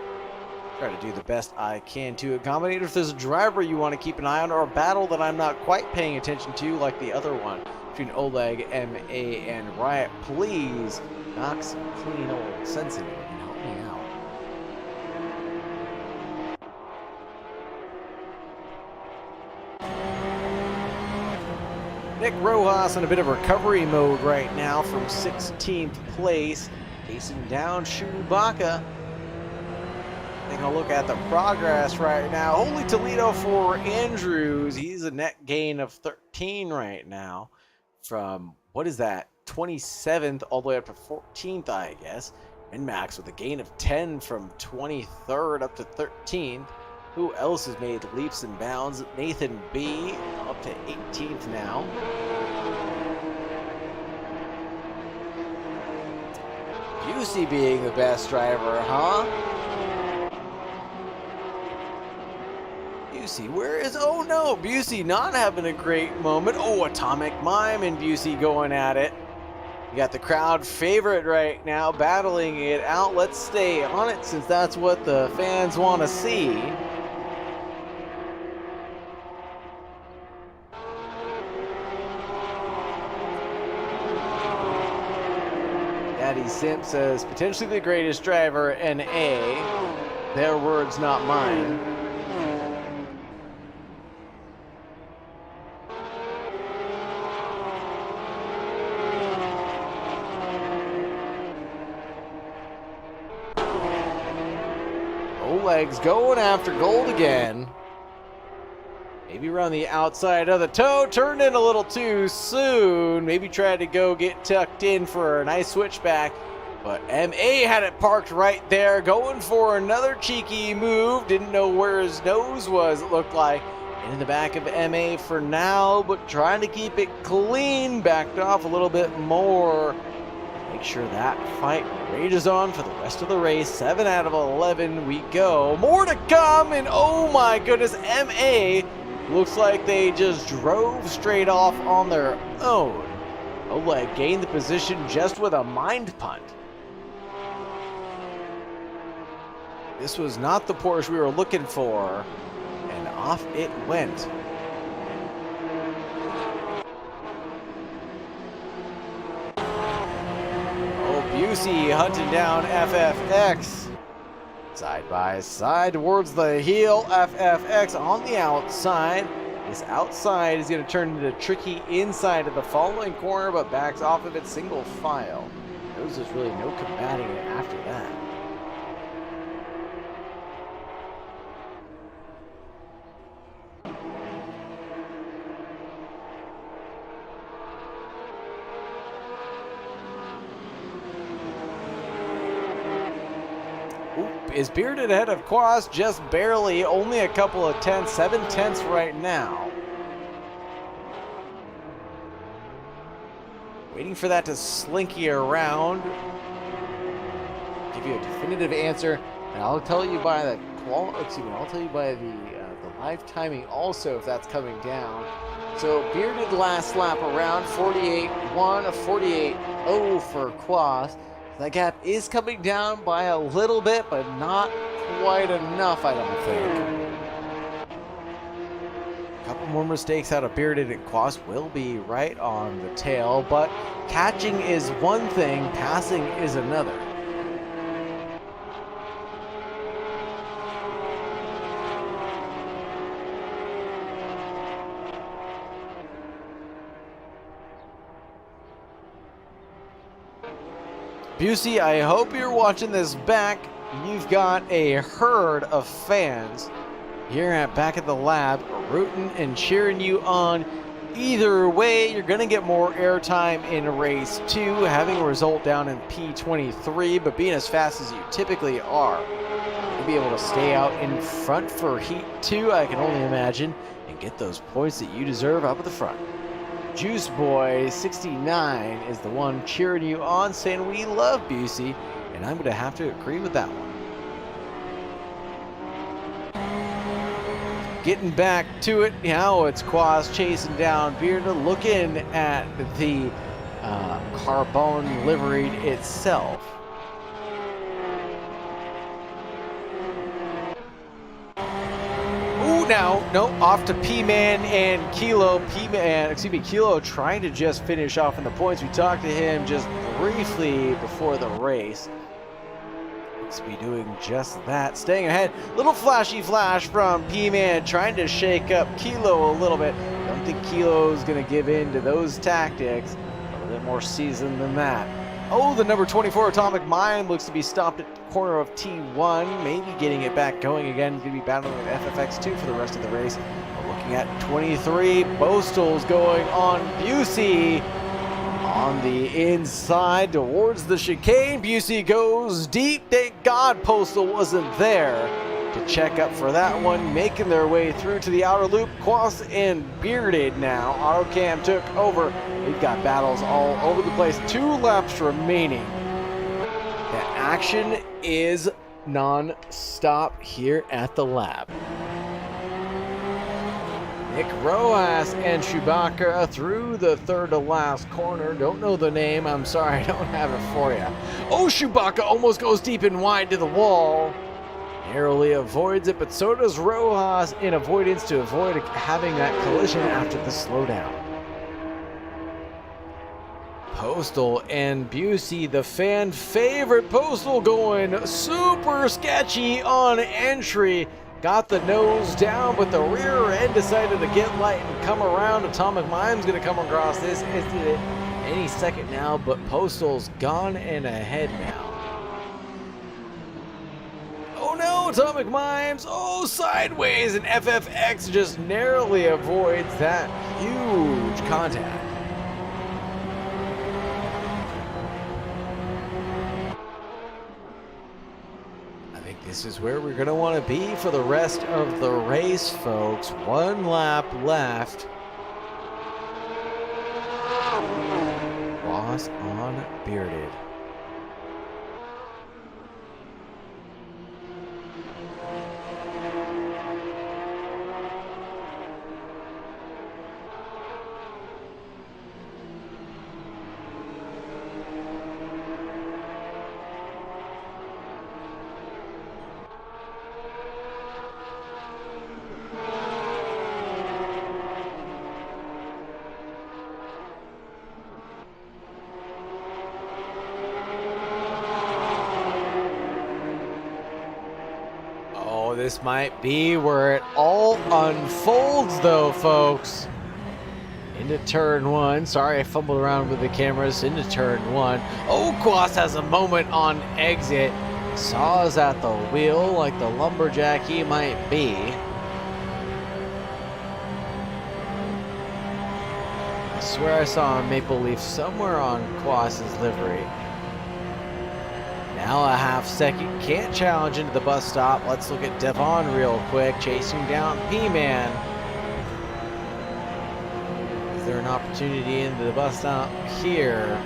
Try to do the best I can to accommodate. If there's a driver you want to keep an eye on or a battle that I'm not quite paying attention to, like the other one between Oleg, MA, and Riot, please knock some clean old sense into it and help me out. Nick Rojas in a bit of recovery mode right now from 16th place, chasing down Chewbacca. Taking a look at the progress right now. Holy Toledo for Andrews. He's a net gain of 13 right now. From, what is that, 27th all the way up to 14th, I guess. And Max with a gain of 10 from 23rd up to 13th. Who else has made leaps and bounds? Nathan B up to 18th now. Busey being the best driver, huh? Busey, where is, oh no, Busey not having a great moment. Oh, Atomic Mime and Busey going at it. You got the crowd favorite right now, battling it out. Let's stay on it since that's what the fans want to see. Daddy Simp says, potentially the greatest driver, NA. Their words, not mine. Legs going after gold again. Maybe around the outside of the toe. Turned in a little too soon. Maybe tried to go get tucked in for a nice switchback. But MA had it parked right there. Going for another cheeky move. Didn't know where his nose was, it looked like. In the back of MA for now. But trying to keep it clean. Backed off a little bit more. Make sure that fight rages on for the rest of the race. 7 out of 11 we go. More to come, and oh my goodness, MA looks like they just drove straight off on their own. Oleg gained the position just with a mind punt. This was not the Porsche we were looking for, and off it went. Busey hunting down FFX. Side by side towards the heel. FFX on the outside. This outside is going to turn into tricky inside of the following corner, but backs off of it single file. There's just really no combating it after that. Is Bearded ahead of Quas? Just barely, only a couple of tenths, 7 tenths right now. Waiting for that to slinky around. Give you a definitive answer, and I'll tell you by the I'll tell you by the live timing also if that's coming down. So Bearded last lap around 48.1, a 48.0 for Quas. That gap is coming down by a little bit, but not quite enough, I don't think. A couple more mistakes out of Bearded, and Quas will be right on the tail, but catching is one thing, passing is another. Busey, I hope you're watching this back. You've got a herd of fans here back at the lab rooting and cheering you on. Either way, you're going to get more airtime in race 2, having a result down in P23, but being as fast as you typically are, you'll be able to stay out in front for Heat 2, I can only imagine, and get those points that you deserve up at the front. Juice Boy 69 is the one cheering you on, saying we love Busey, and I'm going to have to agree with that one. Getting back to it, now it's Quas chasing down Bearded, looking at the carbon livery itself. Now, no, off to P-Man and Kilo. Kilo trying to just finish off in the points. We talked to him just briefly before the race. Looks to be doing just that. Staying ahead. Little flashy flash from P-Man trying to shake up Kilo a little bit. Don't think Kilo's going to give in to those tactics. A little bit more seasoned than that. Oh, the number 24 Atomic Mind looks to be stopped at the corner of T1, maybe getting it back going again. Going to be battling with FFX2 for the rest of the race. We're looking at 23. Postal's going on Busey on the inside towards the chicane. Busey goes deep. Thank God Postal wasn't there to check up for that one. Making their way through to the outer loop. Quas and Bearded now. Autocam took over. We've got battles all over the place. 2 laps remaining. The action is non-stop here at the lab. Nick Rojas and Chewbacca through the third to last corner. Don't know the name. I'm sorry, I don't have it for you. Oh, Chewbacca almost goes deep and wide to the wall. Narrowly avoids it, but so does Rojas in avoidance to avoid having that collision after the slowdown. Postal and Busey, the fan favorite. Postal going super sketchy on entry. Got the nose down, but the rear end decided to get light and come around. Atomic Mime's going to come across this incident any second now, but Postal's gone and ahead now. Oh no, Atomic Mimes, oh, sideways, and FFX just narrowly avoids that huge contact. This is where we're going to want to be for the rest of the race, folks. 1 lap left. Loss on Bearded. This might be where it all unfolds, though, folks. Into turn 1. Sorry, I fumbled around with the cameras. Into turn 1. Oh, Quas has a moment on exit. Saws at the wheel like the lumberjack he might be. I swear I saw a maple leaf somewhere on Quas's livery. Now a half second, can't challenge into the bus stop. Let's look at Devon real quick, chasing down P-Man. Is there an opportunity into the bus stop here?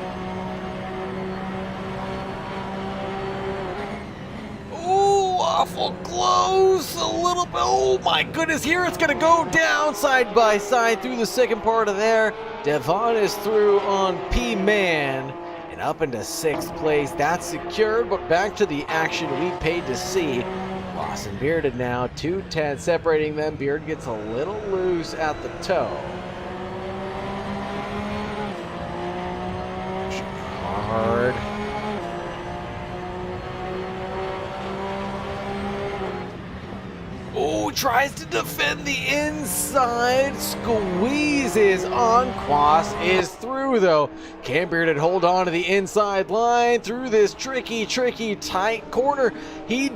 Ooh, awful close, a little bit. Oh my goodness, here it's gonna go down side by side through the second part of there. Devon is through on P-Man. Up into 6th place, that's secured, but back to the action we paid to see. Ross and Bearded now, 2:10 separating them. Beard gets a little loose at the toe. Hard. Oh, tries to defend the inside, squeezes on, Quas is through though. Can Bearded hold on to the inside line through this tricky, tight corner? He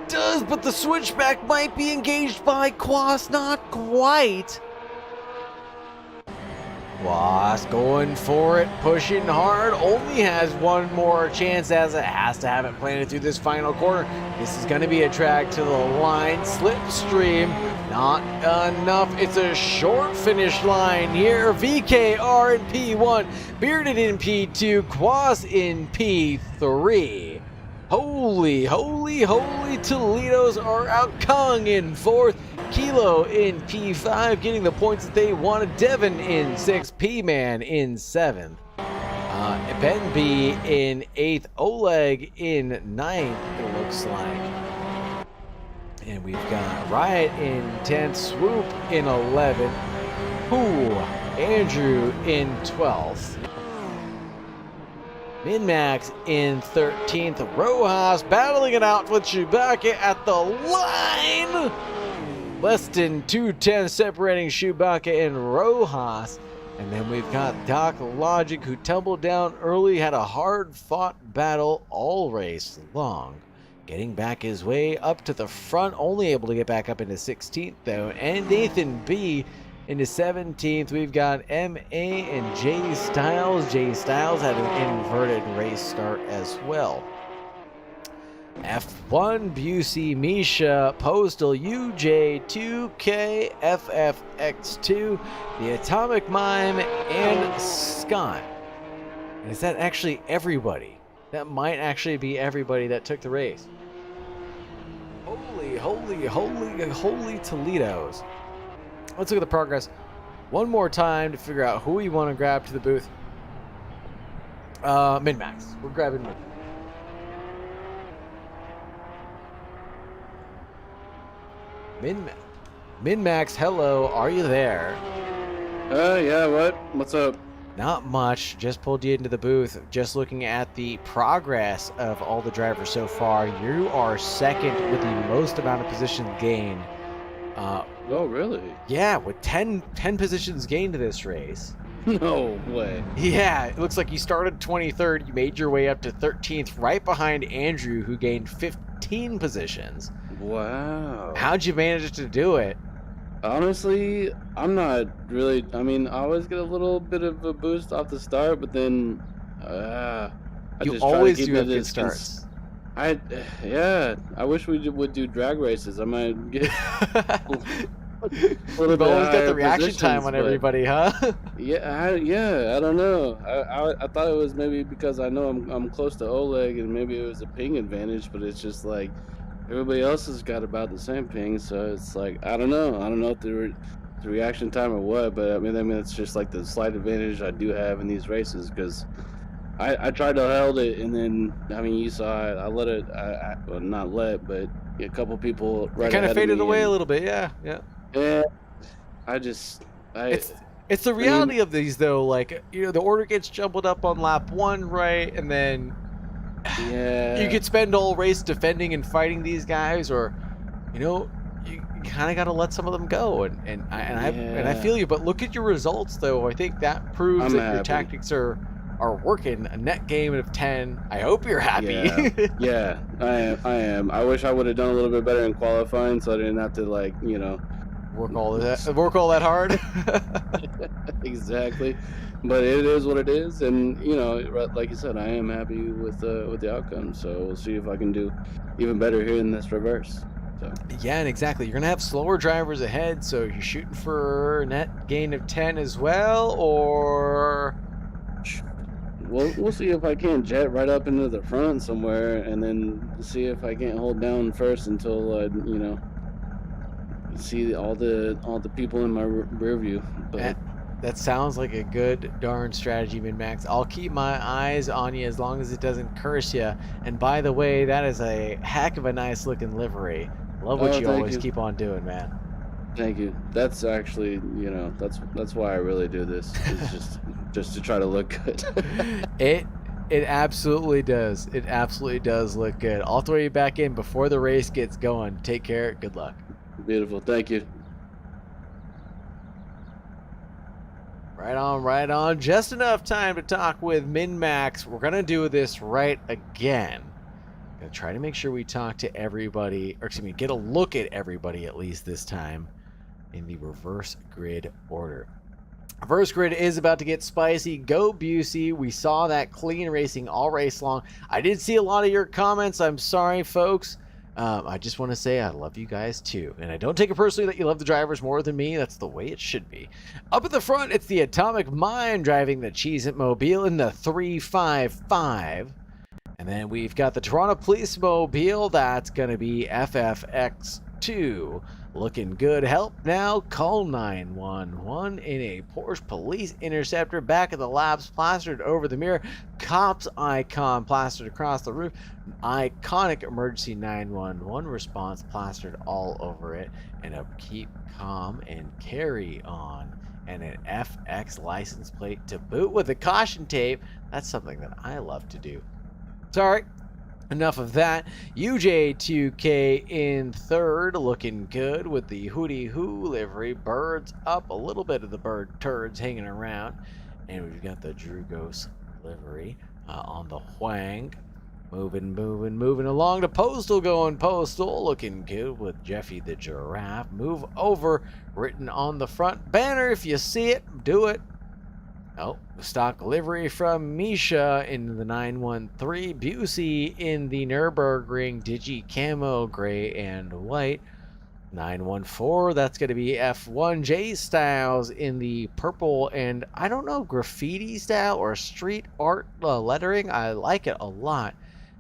does, but the switchback might be engaged by Quas, not quite. Quas going for it, pushing hard, only has one more chance as it has to have it planted through this final corner. This is going to be a drag to the line, slipstream, not enough. It's a short finish line here. VKR in P1, Bearded in P2, Quas in P3. Holy Toledos are out. Kung in 4th, Kilo in P5, getting the points that they wanted. Devon in 6th, P-Man in 7th. Ben B in 8th, Oleg in 9th, it looks like. And we've got Riot in 10th, Swoop in 11th, Andrew in 12th. Min-Max in 13th. Rojas battling it out with Chewbacca at the line. Less than 2:10 separating Chewbacca and Rojas. And then we've got Doc Logic, who tumbled down early, had a hard-fought battle all race long. Getting back his way up to the front, only able to get back up into 16th though. And Nathan B into 17th, we've got M.A. and Jay Styles. Jay Styles had an inverted race start as well. F1, Busey, Misha, Postal, UJ, 2K, FFX2, The Atomic Mime, and Scott. And is that actually everybody? That might actually be everybody that took the race. Holy Toledos. Let's look at the progress one more time to figure out who we want to grab to the booth. Min-Max. We're grabbing Min-Max. Min-Max, hello. Are you there? Yeah, what? What's up? Not much. Just pulled you into the booth. Just looking at the progress of all the drivers so far. You are second with the most amount of positions gained. Oh, really? Yeah, with 10 positions gained to this race. No way. Yeah, it looks like you started 23rd. You made your way up to 13th, right behind Andrew, who gained 15 positions. Wow. How'd you manage to do it? Honestly, I'm not really. I mean, I always get a little bit of a boost off the start, but then You always do have good starts. Yeah, I wish we would do drag races. I might get a little We've bit always got the higher reaction positions, time on but everybody, huh? Yeah, I don't know. I thought it was maybe because I know I'm close to Oleg, and maybe it was a ping advantage, but it's just like everybody else has got about the same ping, so it's like I don't know if the reaction time or what, but I mean it's just like the slight advantage I do have in these races because I tried to hold it, and then I mean you saw it. I let it. Well, not let, but a couple people right Kind of ahead faded of me, away and, a little bit, yeah. Yeah, It's the reality of these though. Like the order gets jumbled up on lap 1, right, and then you could spend all race defending and fighting these guys, or you kind of got to let some of them go. And I feel you, but look at your results though. I think that proves that your tactics are working. A net gain of 10. I hope you're happy. Yeah, I am. I wish I would have done a little bit better in qualifying, so I didn't have to work all that hard. Exactly, but it is what it is, and like you said, I am happy with the outcome. So we'll see if I can do even better here in this reverse. So Yeah, and exactly. You're gonna have slower drivers ahead, so you're shooting for a net gain of 10 as well, or we'll see if I can't jet right up into the front somewhere, and then see if I can't hold down first until see all the people in my rear view. But that sounds like a good darn strategy, Min-Max. I'll keep my eyes on you as long as it doesn't curse you. And by the way, that is a heck of a nice looking livery. Love what you always keep on doing, man. Thank you. That's actually, that's why I really do this. Is just to try to look good. It absolutely does. It absolutely does look good. I'll throw you back in before the race gets going. Take care. Good luck. Beautiful. Thank you. Right on, right on. Just enough time to talk with Min-Max. We're going to do this right again. Going to try to make sure we talk to everybody, or excuse me, get a look at everybody at least this time in the reverse grid order. Reverse grid is about to get spicy. Go Busey. We saw that clean racing all race long. I did see a lot of your comments. I'm sorry, folks. I just want to say I love you guys too. And I don't take it personally that you love the drivers more than me. That's the way it should be. Up at the front, it's the Atomic Mind driving the Cheez-It Mobile in the 355. And then we've got the Toronto Police Mobile. That's going to be FFX2. Looking good. Help now. Call 911 in a Porsche Police Interceptor. Back of the laps, plastered over the mirror. Cops icon plastered across the roof. Iconic emergency 911 response plastered all over it. And a keep calm and carry on. And an FX license plate to boot with a caution tape. That's something that I love to do. Sorry. Enough of that. UJ2K in third, looking good with the Hootie Hoo livery. Birds up, a little bit of the bird turds hanging around. And we've got the Drugos livery on the Huang. Moving along. The Postal going Postal, looking good with Jeffy the Giraffe. Move over, written on the front banner. If you see it, do it. Oh, stock livery from Misha in the 913. Busey in the Nürburgring Digi Camo Gray and White. 914, that's going to be F1. J Styles in the purple and, I don't know, graffiti style or street art lettering. I like it a lot.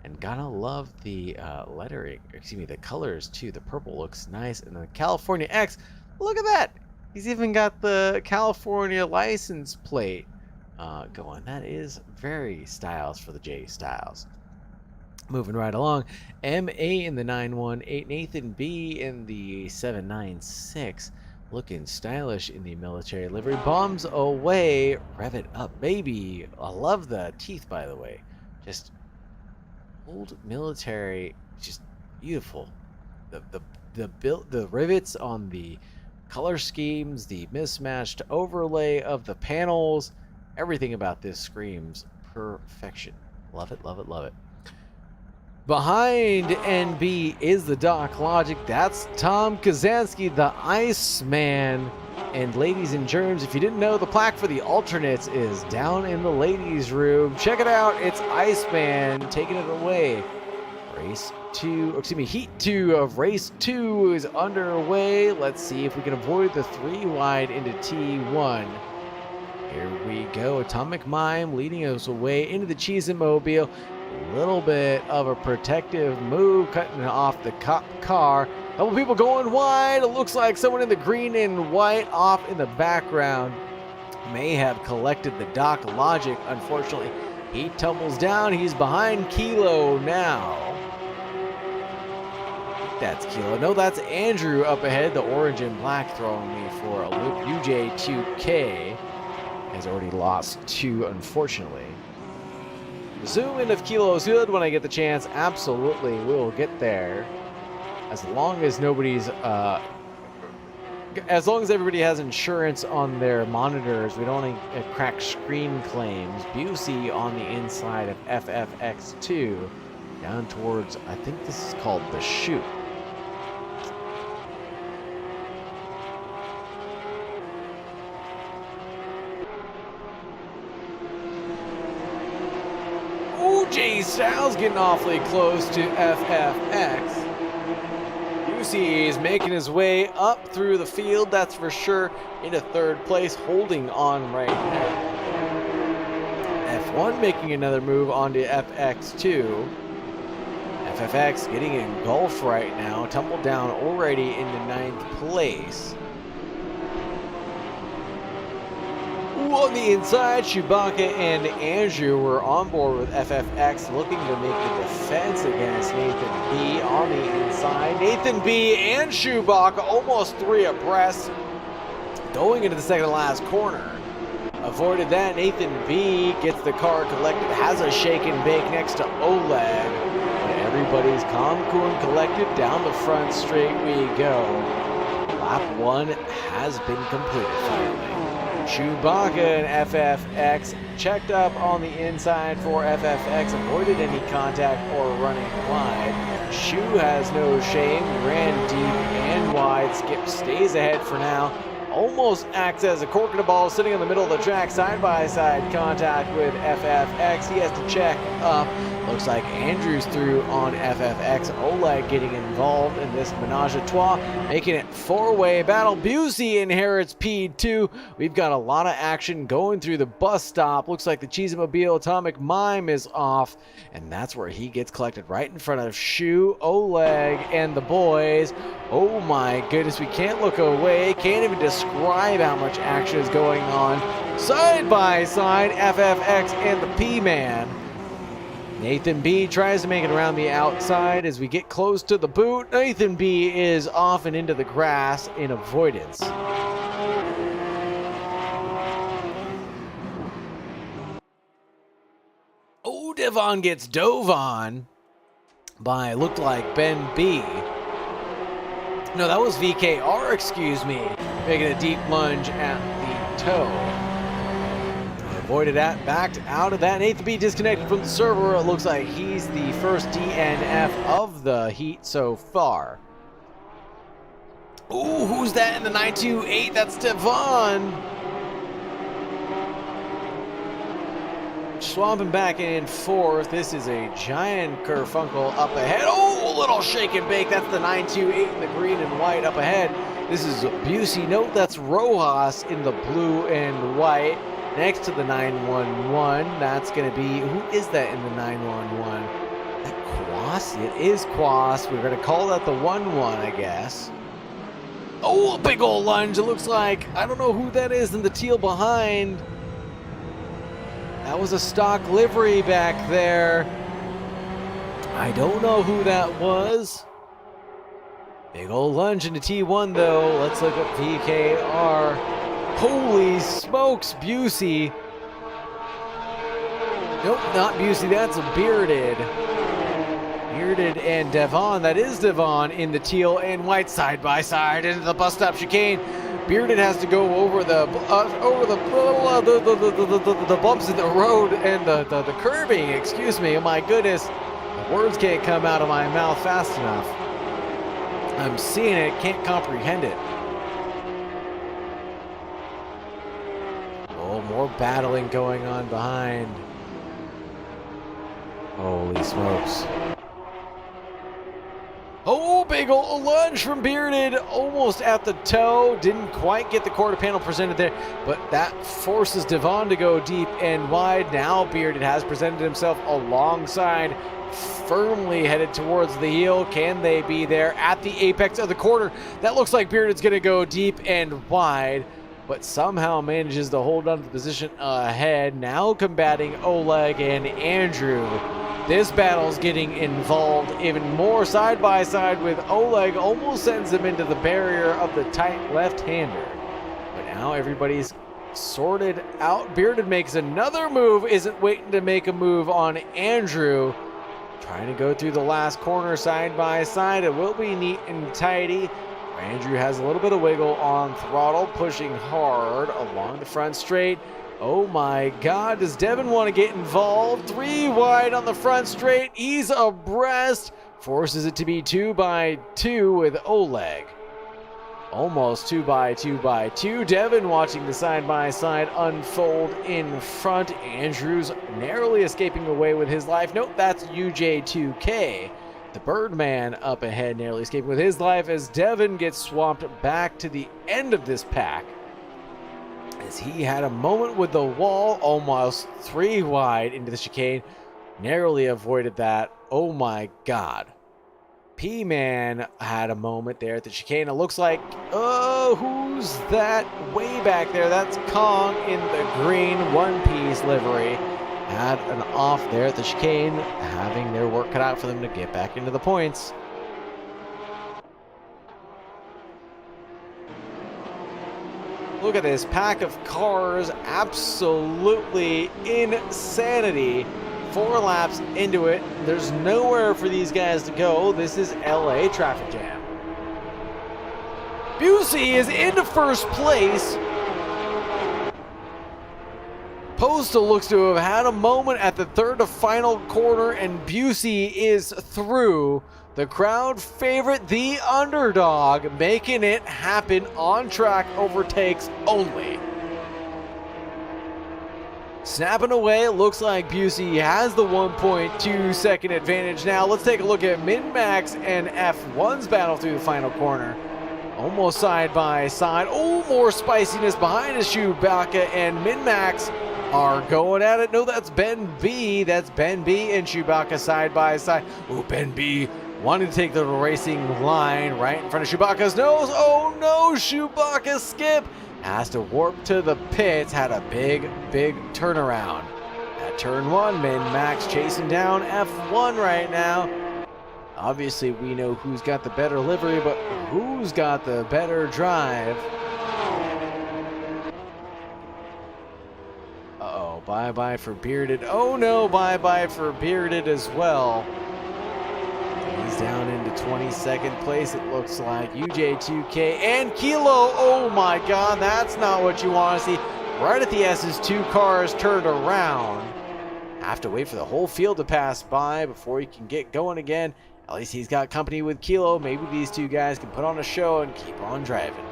And gotta love the lettering, excuse me, the colors too. The purple looks nice. And the California X, look at that. He's even got the California license plate going. That is very Styles for the J Styles. Moving right along, MA in the 918, Nathan B in the 796. Looking stylish in the military livery. Bombs away, rev it up, baby. I love the teeth, by the way. Just old military, just beautiful. The rivets on the color schemes, the mismatched overlay of the panels, everything about this screams perfection. Love it, love it, love it. Behind NB is the Doc Logic. That's Tom Kazansky, the Iceman. And ladies and germs, if you didn't know, the plaque for the alternates is down in the ladies' room. Check it out. It's Iceman taking it away. Heat 2 of Race 2 is underway. Let's see if we can avoid the 3 wide into T1. Here we go. Atomic Mime leading us away into the Cheez-It Mobile. A little bit of a protective move, cutting off the cop car. Couple people going wide. It looks like someone in the green and white off in the background may have collected the Doc Logic. Unfortunately, he tumbles down. He's behind Kilo now. That's Kilo. No, that's Andrew up ahead. The orange and black throwing me for a loop. UJ2K has already lost 2, unfortunately. Zoom in if Kilo's good when I get the chance. Absolutely, we'll get there. As long as nobody's, as long as everybody has insurance on their monitors, we don't crack screen claims. Busey on the inside of FFX2, down towards, I think this is called the chute. AJ Styles getting awfully close to FFX. Busey is making his way up through the field, that's for sure, into third place, holding on right now. F1 making another move onto FX2. FFX getting engulfed right now, tumbled down already into 9th place. On the inside, Chewbacca and Andrew were on board with FFX, looking to make the defense against Nathan B. On the inside, Nathan B. and Chewbacca almost 3 abreast, going into the second to last corner. Avoided that. Nathan B. gets the car collected, has a shake and bake next to Oleg. But everybody's calm, cool, and collected. Down the front straight we go. Lap 1 has been completed finally. Chewbacca and FFX checked up on the inside for FFX, avoided any contact or running wide. Chew has no shame, ran deep and wide. Skip stays ahead for now. Almost acts as a cork in a ball, sitting in the middle of the track, side-by-side contact with FFX. He has to check up. Looks like Andrews through on FFX. Oleg getting involved in this menage a trois, making it 4-way battle. Busey inherits P2. We've got a lot of action going through the bus stop. Looks like the Cheesemobile Atomic Mime is off, and that's where he gets collected right in front of Shu, Oleg, and the boys. Oh my goodness, we can't look away. Can't even describe how much action is going on. Side by side, FFX and the P-Man. Nathan B tries to make it around the outside as we get close to the boot. Nathan B is off and into the grass in avoidance. Oh, Devon gets dove on by, looked like Ben B. No, that was VKR, excuse me, making a deep lunge at the toe. Avoided that, backed out of that. Nathan B disconnected from the server. It looks like he's the first DNF of the heat so far. Ooh, who's that in the 928? That's Devon. Swamping back in fourth. This is a giant kerfunkel up ahead. Oh, a little shake and bake. That's the 928 in the green and white up ahead. This is Busey. Note that's Rojas in the blue and white. Next to the 911, that's going to be, who is that in the 911? Is that Quas? It is Quas. We're going to call that the 1-1, I guess. Oh, a big old lunge. It looks like, I don't know who that is in the teal behind. That was a stock livery back there. I don't know who that was. Big old lunge into T1, though. Let's look up VKR. Holy smokes, Busey. Nope, not Busey, that's a Bearded. Bearded and Devon, that is Devon in the teal and white side by side into the bus stop chicane. Bearded has to go over the bumps in the road and the curbing, excuse me. Oh my goodness, the words can't come out of my mouth fast enough. I'm seeing it, can't comprehend it. More battling going on behind. Holy smokes. Oh, big ol' lunge from Bearded, almost at the toe. Didn't quite get the quarter panel presented there, but that forces Devon to go deep and wide. Now Bearded has presented himself alongside, firmly headed towards the heel. Can they be there at the apex of the quarter? That looks like Bearded's gonna go deep and wide, but somehow manages to hold on to the position ahead. Now combating Oleg and Andrew. This battle's getting involved even more side by side with Oleg. Almost sends him into the barrier of the tight left-hander. But now everybody's sorted out. Bearded makes another move. Isn't waiting to make a move on Andrew. Trying to go through the last corner side by side. It will be neat and tidy. Andrew has a little bit of wiggle on throttle, pushing hard along the front straight. Oh my God, does Devin want to get involved? 3 wide on the front straight. He's abreast. Forces it to be 2 by 2 with Oleg. Almost 2x2x2. Devin watching the side-by-side unfold in front. Andrews narrowly escaping away with his life. Nope, that's UJ2K. The Birdman up ahead, narrowly escaping with his life as Devin gets swamped back to the end of this pack. As he had a moment with the wall, almost 3 wide into the chicane. Narrowly avoided that. Oh my God. P-Man had a moment there at the chicane. It looks like, oh, who's that way back there? That's Kong in the green one-piece livery. Had an off there at the chicane, having their work cut out for them to get back into the points. Look at this pack of cars, absolutely insanity. 4 laps into it, there's nowhere for these guys to go. This is LA traffic jam. Busey is into first place. Postal looks to have had a moment at the third to final corner, and Busey is through. The crowd favorite, the underdog, making it happen on track overtakes only. Snapping away, it looks like Busey has the 1.2 second advantage now. Let's take a look at Min-Max and F1's battle through the final corner. Almost side by side. Oh, more spiciness behind us. Chewbacca and Min-Max are going at it. No, that's Ben B. That's Ben B and Chewbacca side by side. Oh, Ben B wanting to take the racing line right in front of Chewbacca's nose. Oh no, Chewbacca skip. Has to warp to the pits. Had a big turnaround. At turn 1, Min-Max chasing down F1 right now. Obviously, we know who's got the better livery, but who's got the better drive? Uh-oh, bye-bye for Bearded. Oh no, bye-bye for Bearded as well. He's down into 22nd place, it looks like. UJ2K and Kilo. Oh my God, that's not what you want to see. Right at the S's, 2 cars turned around. Have to wait for the whole field to pass by before he can get going again. At least he's got company with Kilo. Maybe these 2 guys can put on a show and keep on driving.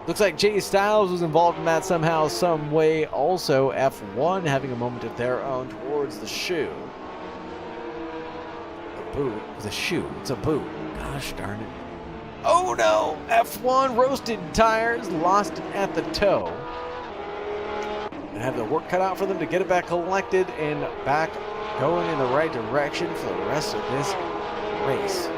Looks like Jay Styles was involved in that somehow, some way. Also, F1 having a moment of their own towards the shoe. Boot with a shoe. It's a boot. Gosh darn it. Oh no! F1 roasted tires, lost it at the toe. And have the work cut out for them to get it back collected and back going in the right direction for the rest of this race.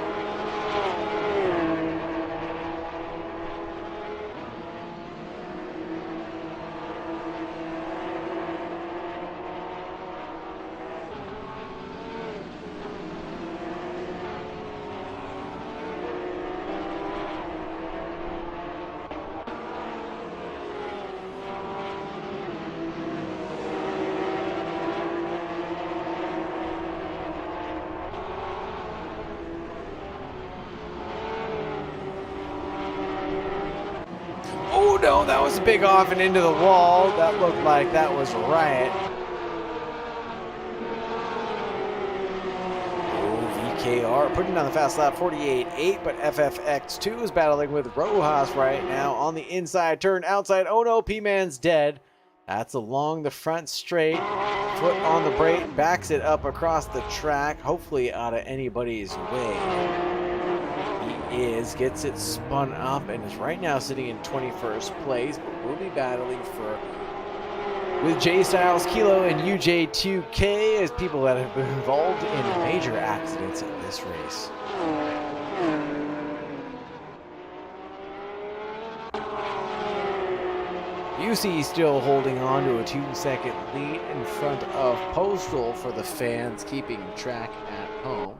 No, that was a big off and into the wall. That looked like that was a riot. Oh, VKR putting on the fast lap 48.8, but FFX2 is battling with Rojas right now on the inside turn outside. Oh no, P-Man's dead. That's along the front straight. Foot on the brake, backs it up across the track, hopefully out of anybody's way. Gets it spun up and is right now sitting in 21st place, but will be battling with J Styles, Kilo, and UJ2K as people that have been involved in major accidents in this race. UC still holding on to a 2-second lead in front of Postal for the fans keeping track at home.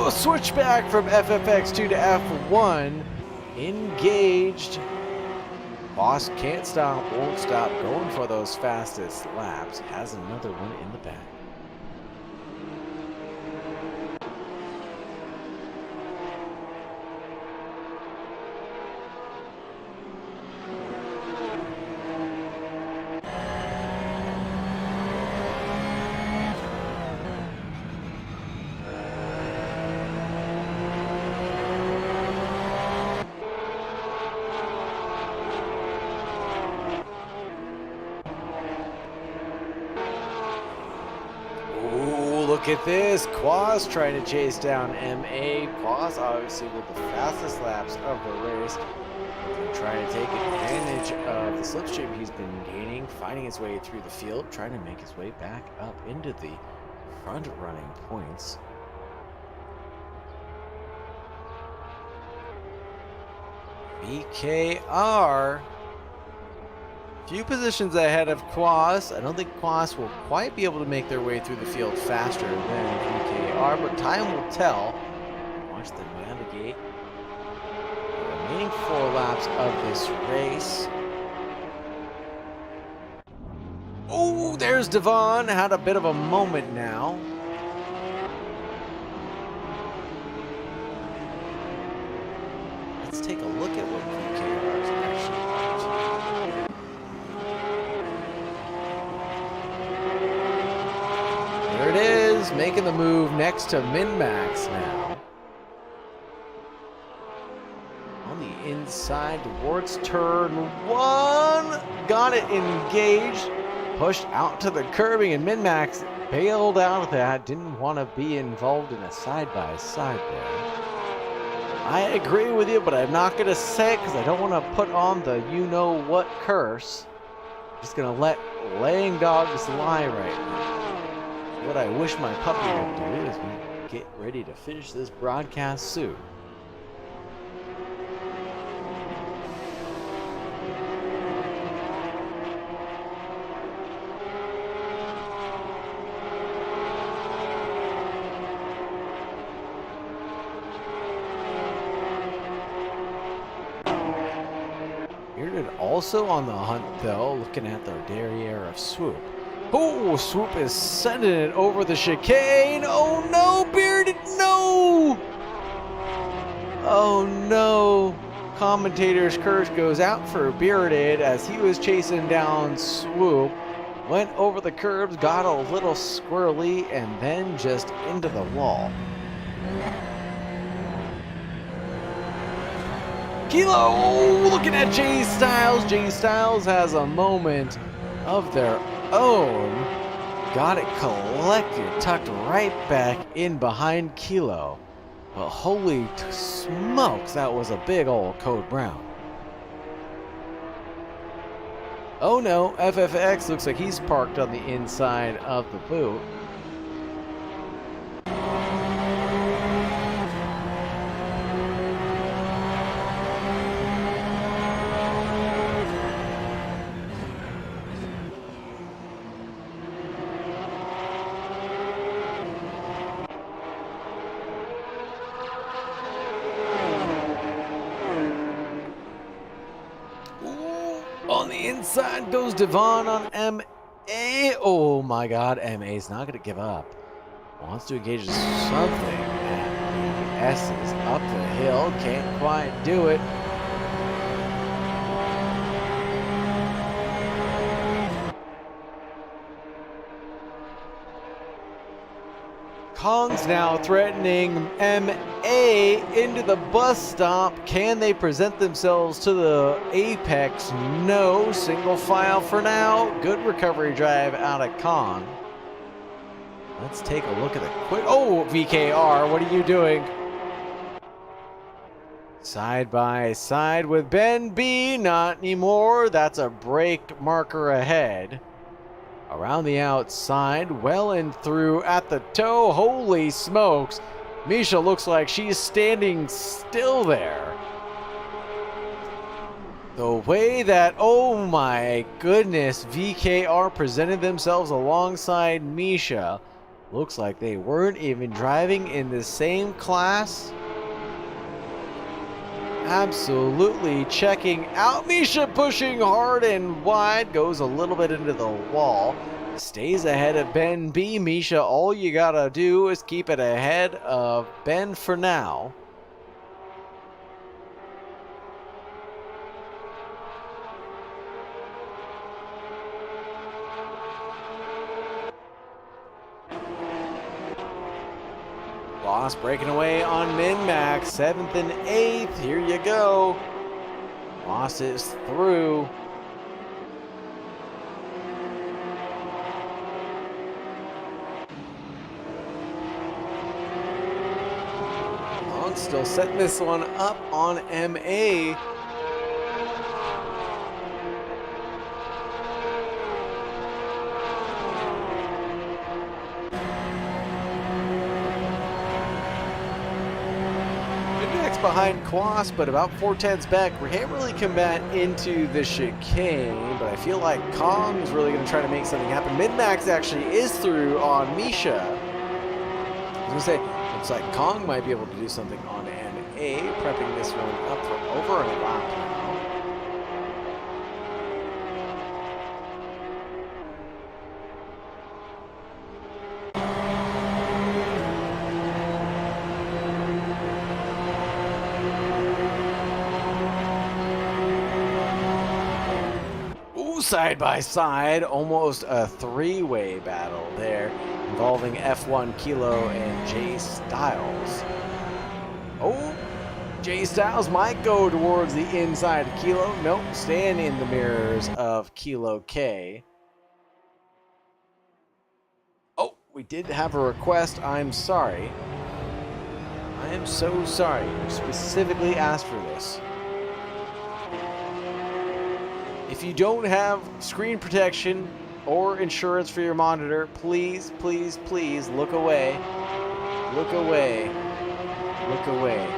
Ooh, switch back from FFX2 to F1. Engaged. Boss can't stop, won't stop, going for those fastest laps. Has another one in the back. Look at this. Quaz trying to chase down MA. Quaz obviously with the fastest laps of the race. Trying to take advantage of the slipstream he's been gaining, finding his way through the field, trying to make his way back up into the front running points. BKR. Few positions ahead of Quaz. I don't think Quaz will quite be able to make their way through the field faster than BKR, but time will tell. Watch them navigate the remaining 4 laps of this race. Oh, there's Devon. Had a bit of a moment now. Let's take a look at what BKR is actually up to. There it is, making the move next to Min-Max now. On the inside towards turn 1. Got it engaged. Pushed out to the curbing, and Min-Max bailed out of that. Didn't want to be involved in a side-by-side there. I agree with you, but I'm not going to say it because I don't want to put on the you-know-what curse. I'm just going to let laying dogs lie right now. What I wish my puppy would do is we get ready to finish this broadcast soon. Also on the hunt, though, looking at the derriere of Swoop. Oh, Swoop is sending it over the chicane. Oh no, Bearded, no! Oh no. Commentator's curse goes out for Bearded as he was chasing down Swoop. Went over the curbs, got a little squirrely, and then just into the wall. Kilo looking at Jay Styles. Jay Styles has a moment of their own. Got it collected, tucked right back in behind Kilo. But holy smokes, that was a big old Code Brown. Oh no, FFX looks like he's parked on the inside of the boot. On the inside goes Devon on MA. Oh my god, MA's not going to give up. Wants to engage something. S is up the hill. Can't quite do it. Kong's now threatening MA into the bus stop. Can they present themselves to the apex? No. Single file for now. Good recovery drive out of Kong. Let's take a look at the quick. Oh, VKR, what are you doing? Side by side with Ben B. Not anymore. That's a brake marker ahead. Around the outside, well and through at the toe. Holy smokes. Misha looks like she's standing still there. The way that, oh my goodness, VKR presented themselves alongside Misha Looks like they weren't even driving in the same class. Absolutely checking out. Misha pushing hard and wide. Goes a little bit into the wall. Stays ahead of Ben B. Misha, all you gotta do is keep it ahead of Ben for now. Boss breaking away on min-max, 7th and 8th. Here you go. Boss is through. Long still setting this one up on MA. Behind Quas, but about 4/10ths back. We can't really combat into the chicane, but I feel like Kong's really going to try to make something happen. Min-max actually is through on Misha. I was going to say, looks like Kong might be able to do something on NA, prepping this one up for over a lap now. Side by side, almost a three-way battle there involving F1 Kilo and Jay Styles. Oh, Jay Styles might go towards the inside of Kilo. Nope, staying in the mirrors of Kilo K. Oh, we did have a request. I'm sorry. I am so sorry. You specifically asked for this. If you don't have screen protection or insurance for your monitor, please, please, please look away. Look away. Look away.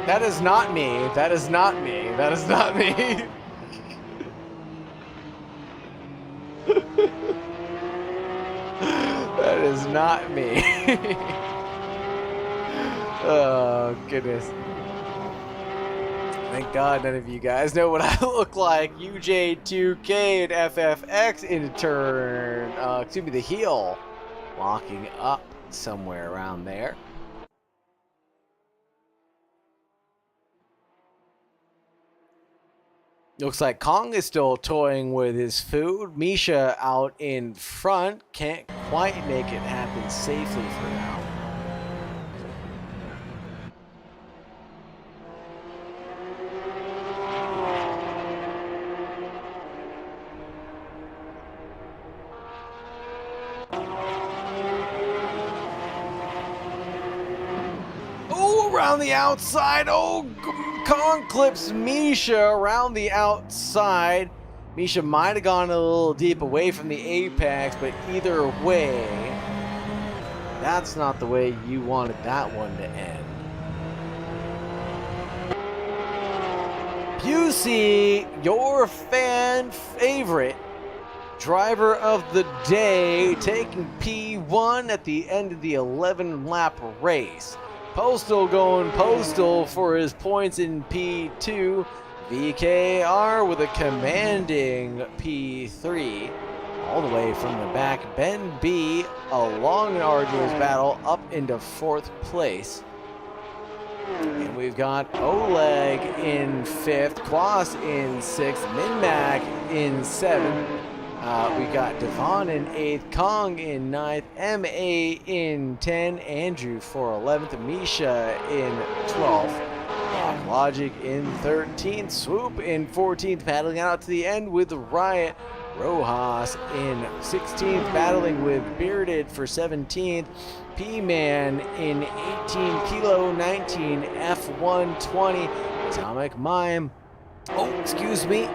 That is not me. That is not me. That is not me. That is not me. Oh, goodness. Thank God none of you guys know what I look like. UJ2K and FFX into turn. Excuse me, the heel. Locking up somewhere around there. Looks like Kong is still toying with his food. Misha out in front. Can't quite make it happen safely for now. Oh, around the outside. Oh, Kong clips Misha around the outside. Misha might have gone a little deep away from the apex, but either way, that's not the way you wanted that one to end. Busey, your fan favorite driver of the day, taking P1 at the end of the 11-lap race. Postal going postal for his points in P2. VKR with a commanding P3. All the way from the back, Ben B, a long and arduous battle up into 4th place. And we've got Oleg in 5th, Quas in 6th, Minmac in 7th. We got Devon in 8th, Kong in 9th, MA in 10th, Andrew for 11th, Misha in 12th, Logic in 13th, Swoop in 14th, battling out to the end with Riot, Rojas in 16th, battling with Bearded for 17th, P-Man in 18, Kilo 19, F1 20, Atomic Mime, oh, excuse me,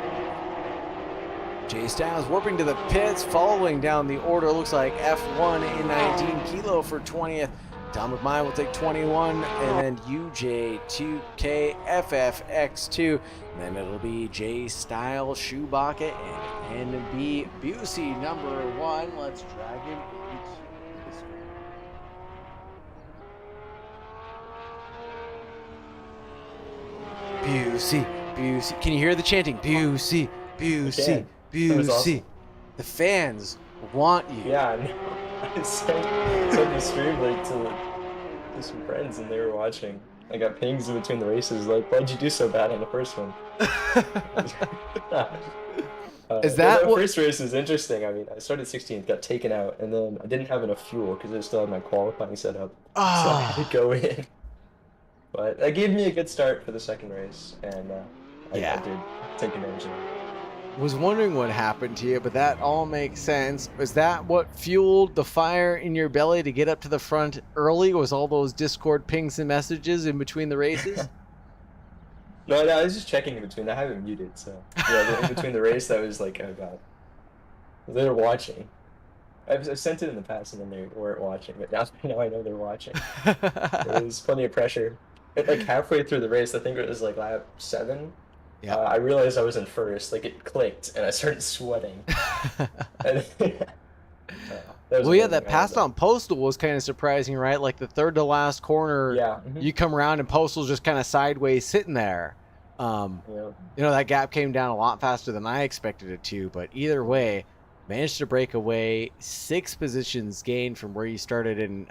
Jay Styles warping to the pits, following down the order. Looks like F1 in 19, Kilo for 20th, Tom of mine will take 21, and then UJ2KFFX2, and then it'll be J Style Chewbacca and NB Busey number 1. Let's drag him into the screen. Busey, Busey. Can you hear the chanting? Busey, Busey, Busey. Awesome. The fans want you. Yeah, I know. I sent the stream link to some friends and they were watching. I got pings in between the races like, why'd you do so bad on the first one? Is that the first race is interesting. I mean, I started 16th, got taken out, and then I didn't have enough fuel because I still had my qualifying set up. So I had to go in. But that gave me a good start for the second race, and I did take advantage of it. Was wondering what happened to you, but that all makes sense. Was that what fueled the fire in your belly to get up to the front early? Was all those Discord pings and messages in between the races? No, I was just checking in between. I have it muted, so yeah. In between the race, that was like, oh god, they're watching. I've sent it in the past, and then they weren't watching, but now I know they're watching. There was plenty of pressure. Like halfway through the race, I think it was like lap 7. Yeah. I realized I was in first. Like it clicked, and I started sweating. That pass on Postal was kind of surprising, right? Like the third to last corner, you come around and Postal's just kind of sideways sitting there. That gap came down a lot faster than I expected it to, but either way, managed to break away 6 positions gained from where you started in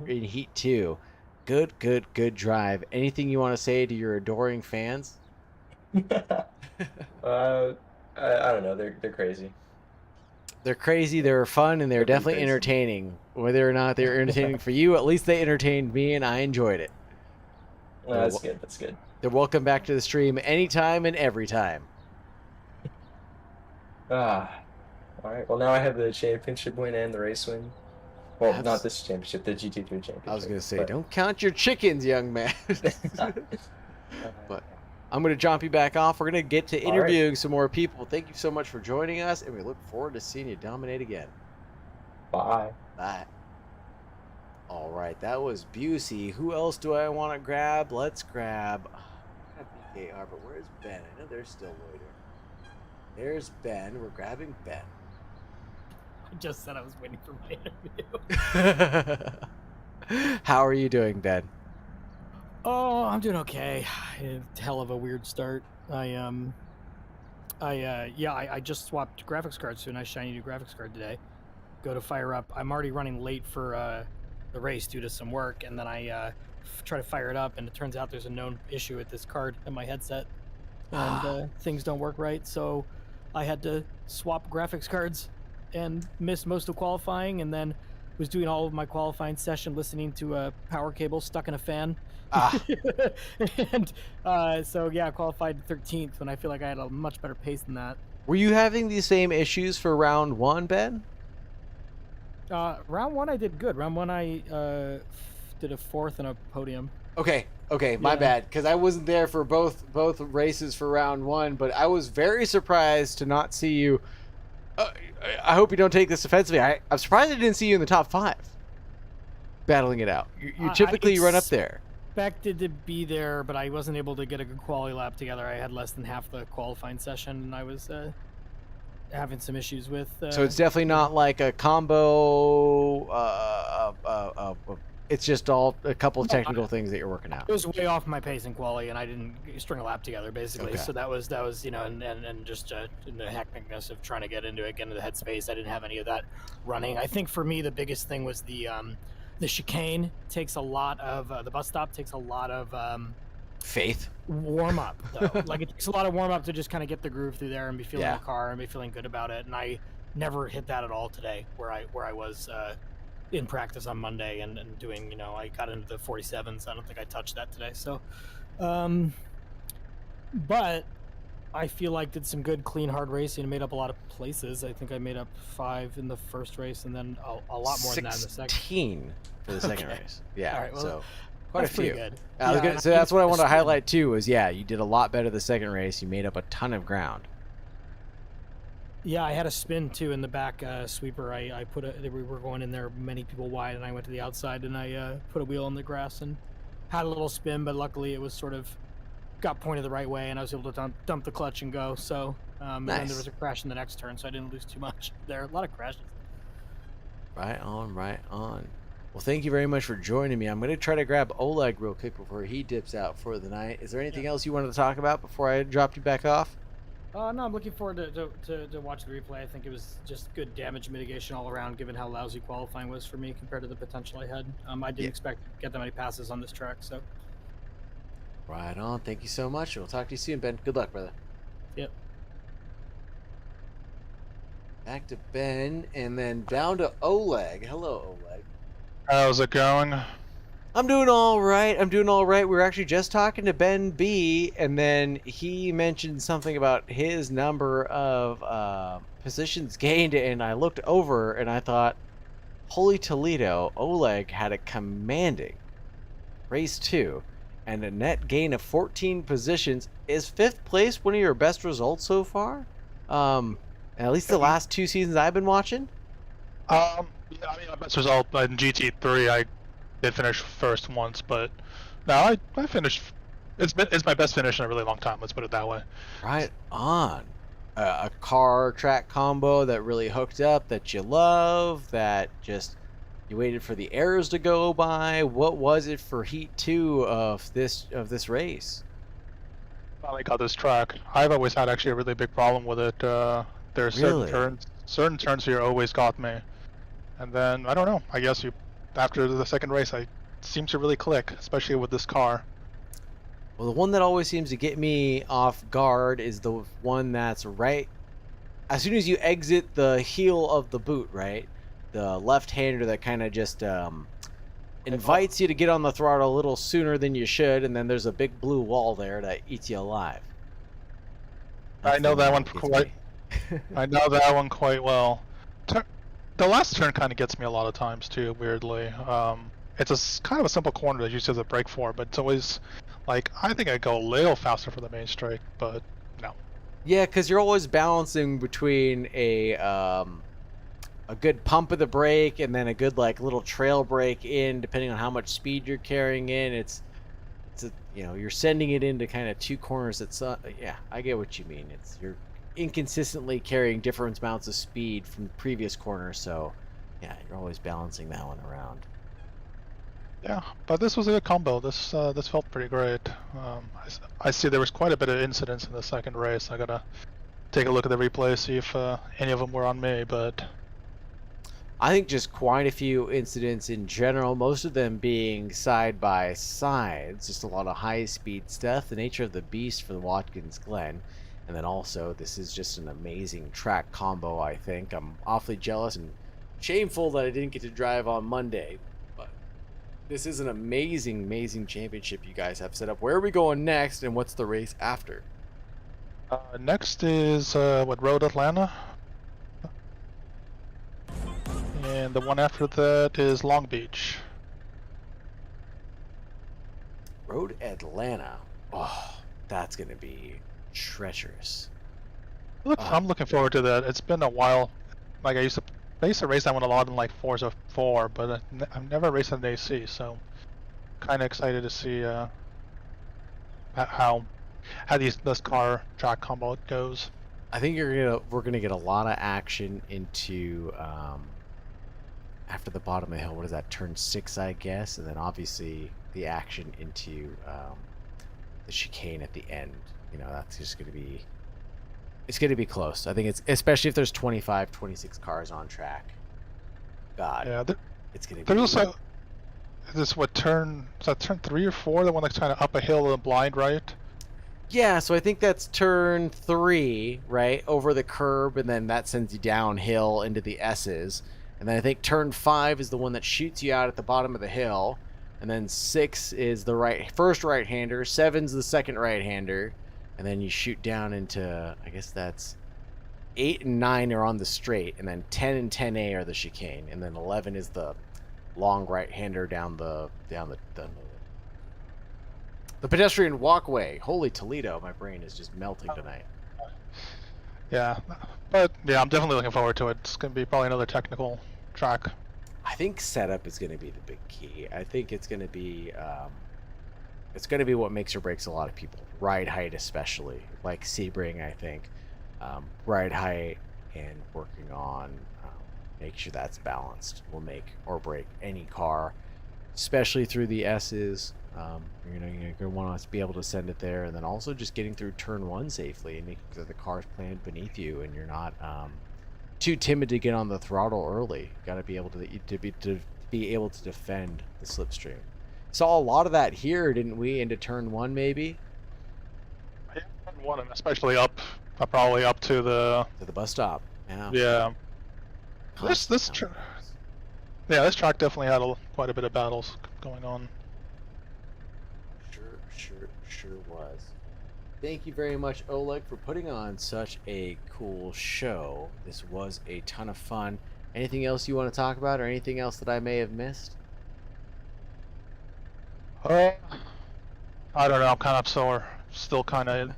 Heat 2. Good drive. Anything you want to say to your adoring fans? I don't know. They're crazy. They're crazy, they're fun, and they're definitely entertaining. Whether or not they're entertaining for you, at least they entertained me, and I enjoyed it. That's good. That's good. They're welcome back to the stream anytime and every time. All right. Well, now I have the championship win and the race win. Well, not this championship, the GT3 championship. I was going to say, don't count your chickens, young man. But I'm going to jump you back off. We're going to get to interviewing some more people. Thank you so much for joining us, and we look forward to seeing you dominate again. Bye. Bye. All right, that was Busey. Who else do I want to grab? Let's grab BKR, but where's Ben? I know they're still loitering. There's Ben. We're grabbing Ben. I just said I was waiting for my interview. How are you doing, Ben? Oh, I'm doing okay. Hell of a weird start. I just swapped graphics cards to a nice shiny new graphics card today. Go to fire up. I'm already running late for the race due to some work, and then I try to fire it up, and it turns out there's a known issue with this card in my headset, and things don't work right. So I had to swap graphics cards and missed most of qualifying, and then was doing all of my qualifying session listening to a power cable stuck in a fan. And so yeah, I qualified 13th when I feel like I had a much better pace than that. Were you having the same issues for round 1, Ben? Round 1 I did good. Round 1 I did a 4th and a podium. Okay, my bad, because I wasn't there for both races for round 1, but I was very surprised to not see you. I hope you don't take this offensively. I'm surprised I didn't see you in the top 5 battling it out. You typically run up there. Expected to be there, but I wasn't able to get a good quality lap together. I had less than half the qualifying session, and I was having some issues with. So it's definitely not like a combo. It's just all a couple of technical things that you're working out. It was way off my pace and quality, and I didn't string a lap together basically. Okay. So that was and just in the hecticness of trying to get into the headspace, I didn't have any of that running. I think for me the biggest thing was the chicane takes a lot of the bus stop takes a lot of faith warm up though. Like it takes a lot of warm up to just kind of get the groove through there and be feeling the car and be feeling good about it. And I never hit that at all today where I was in practice on Monday and doing, I got into the 47s. I don't think I touched that today. So, but I feel like did some good, clean, hard racing and made up a lot of places. I think I made up 5 in the first race and then a lot more than that in the second. 16 for the second race. Yeah. All right, well, so quite a few. Good. So that's what I wanted to highlight too. Was you did a lot better the second race. You made up a ton of ground. Yeah, I had a spin too in the back sweeper. I put we were going in there many people wide, and I went to the outside and I put a wheel on the grass and had a little spin, but luckily it was sort of got pointed the right way, and I was able to dump the clutch and go. So, and then there was a crash in the next turn, so I didn't lose too much there. A lot of crashes. Right on, right on. Well, thank you very much for joining me. I'm going to try to grab Oleg real quick before he dips out for the night. Is there anything else you wanted to talk about before I drop you back off? No, I'm looking forward to watch the replay. I think it was just good damage mitigation all around, given how lousy qualifying was for me compared to the potential I had. I didn't expect to get that many passes on this track, so. Right on. Thank you so much. We'll talk to you soon, Ben. Good luck, brother. Yep. Back to Ben, and then down to Oleg. Hello, Oleg. How's it going? I'm doing all right. We were actually just talking to Ben B, and then he mentioned something about his number of positions gained, and I looked over and I thought, holy Toledo, Oleg had a commanding race 2 and a net gain of 14 positions. Is 5th place one of your best results so far? At least the last 2 seasons I've been watching? Yeah, I mean, my best result in GT3, I did finish first once, but no, I finished. It's my best finish in a really long time. Let's put it that way. Right on. A car track combo that really hooked up, that you love, that just you waited for the errors to go by. What was it for Heat 2 of this race? Finally got this track. I've always had actually a really big problem with it. There are certain turns here always got me, and then I don't know. I guess after the second race, I seem to really click, especially with this car. Well, the one that always seems to get me off guard is the one that's right as soon as you exit the heel of the boot, right? The left-hander that kind of just invites you to get on the throttle a little sooner than you should, and then there's a big blue wall there that eats you alive. I know that one quite. I know that one quite well. The last turn kind of gets me a lot of times too, weirdly. It's kind of a simple corner that you use as a brake for, but it's always like, I think I go a little faster for the main straight, but no. Yeah, because you're always balancing between a good pump of the brake and then a good like little trail brake in, depending on how much speed you're carrying in. You're sending it into kind of 2 corners. Yeah, I get what you mean. You're inconsistently carrying different amounts of speed from the previous corner, so yeah, you're always balancing that one around. Yeah, but this was a good combo. This felt pretty great. I see there was quite a bit of incidents in the second race. I gotta take a look at the replay, see if any of them were on me, but I think just quite a few incidents in general, most of them being side by sides, just a lot of high speed stuff, the nature of the beast for the Watkins Glen. And then also, this is just an amazing track combo, I think. I'm awfully jealous and shameful that I didn't get to drive on Monday. But this is an amazing, amazing championship you guys have set up. Where are we going next, and what's the race after? Next is Road Atlanta. And the one after that is Long Beach. Road Atlanta. Oh, that's going to be treacherous. I'm looking forward to that. It's been a while. Like I used to race that one a lot in like Forza 4, but I've never raced an AC, so kind of excited to see how this car track combo goes. I think we're gonna get a lot of action into after the bottom of the hill. What is that? Turn 6, I guess, and then obviously the action into the chicane at the end. That's just going to be... It's going to be close. I think it's... Especially if there's 25, 26 cars on track. God. Yeah, it's going to be... There's also... Is that turn 3 or 4? The one that's kind of up a hill and blind, right? Yeah, so I think that's turn 3, right? Over the curb, and then that sends you downhill into the S's. And then I think turn 5 is the one that shoots you out at the bottom of the hill. And then 6 is the first right-hander. 7's the second right-hander. And then you shoot down into, I guess that's 8 and 9 are on the straight, and then 10 and 10A are the chicane, and then 11 is the long right-hander down the pedestrian walkway. Holy Toledo, my brain is just melting tonight. Yeah, but yeah, I'm definitely looking forward to it. It's gonna be probably another technical track. I think setup is going to be the big key. I think it's going to be what makes or breaks a lot of people. Ride height, especially like Sebring. I think ride height and working on make sure that's balanced will make or break any car, especially through the S's. You're going to want to be able to send it there, and then also just getting through turn one safely and making sure the car's planted beneath you and you're not too timid to get on the throttle early. Got to be able to defend the slipstream. Saw a lot of that here, didn't we? Into turn one, maybe. Yeah, one, and especially probably up to the bus stop. Yeah. Yeah. Constant This track definitely had quite a bit of battles going on. Sure was. Thank you very much, Oleg, for putting on such a cool show. This was a ton of fun. Anything else you want to talk about, or anything else that I may have missed? I don't know. I'm kind of sore. Still kind of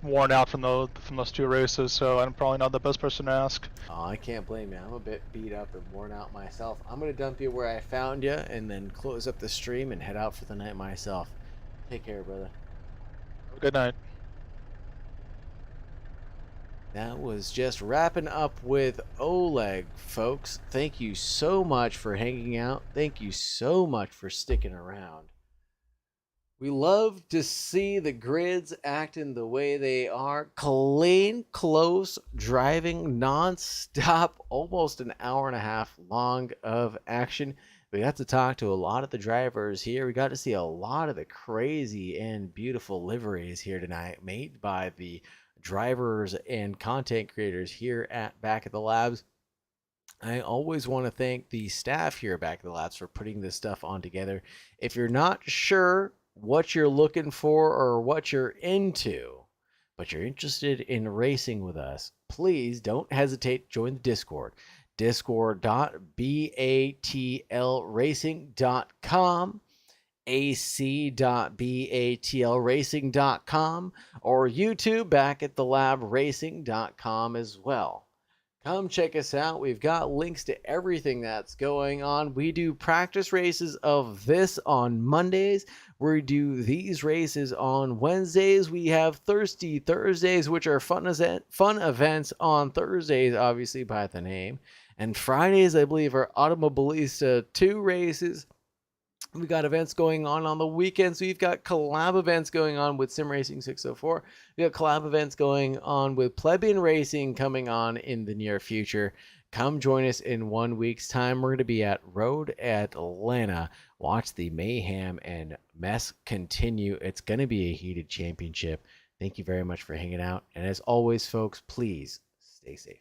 worn out from those 2 races, so I'm probably not the best person to ask. Oh, I can't blame you. I'm a bit beat up and worn out myself. I'm gonna dump you where I found you, and then close up the stream and head out for the night myself. Take care, brother. Have a good night. That was just wrapping up with Oleg, folks. Thank you so much for hanging out. Thank you so much for sticking around. We love to see the grids acting the way they are. Clean, close, driving, non-stop, almost an hour and a half long of action. We got to talk to a lot of the drivers here. We got to see a lot of the crazy and beautiful liveries here tonight made by the drivers and content creators here back at the labs. I always want to thank the staff here back at the labs for putting this stuff on together. If you're not sure what you're looking for or what you're into, but you're interested in racing with us, please don't hesitate to join the Discord. Discord.batlracing.com, ac.batlracing.com, or YouTube back at thelabracing.com as well. Come check us out. We've got links to everything that's going on. We do practice races of this on Mondays. We do these races on Wednesdays. We have Thirsty Thursdays, which are fun events on Thursdays, obviously by the name. And Fridays, I believe, are Automobilista 2 races. We've got events going on the weekends. We've got collab events going on with Sim Racing 604. We've got collab events going on with Plebeian Racing coming on in the near future. Come join us in 1 week's time. We're going to be at Road Atlanta. Watch the mayhem and mess continue. It's going to be a heated championship. Thank you very much for hanging out. And as always, folks, please stay safe.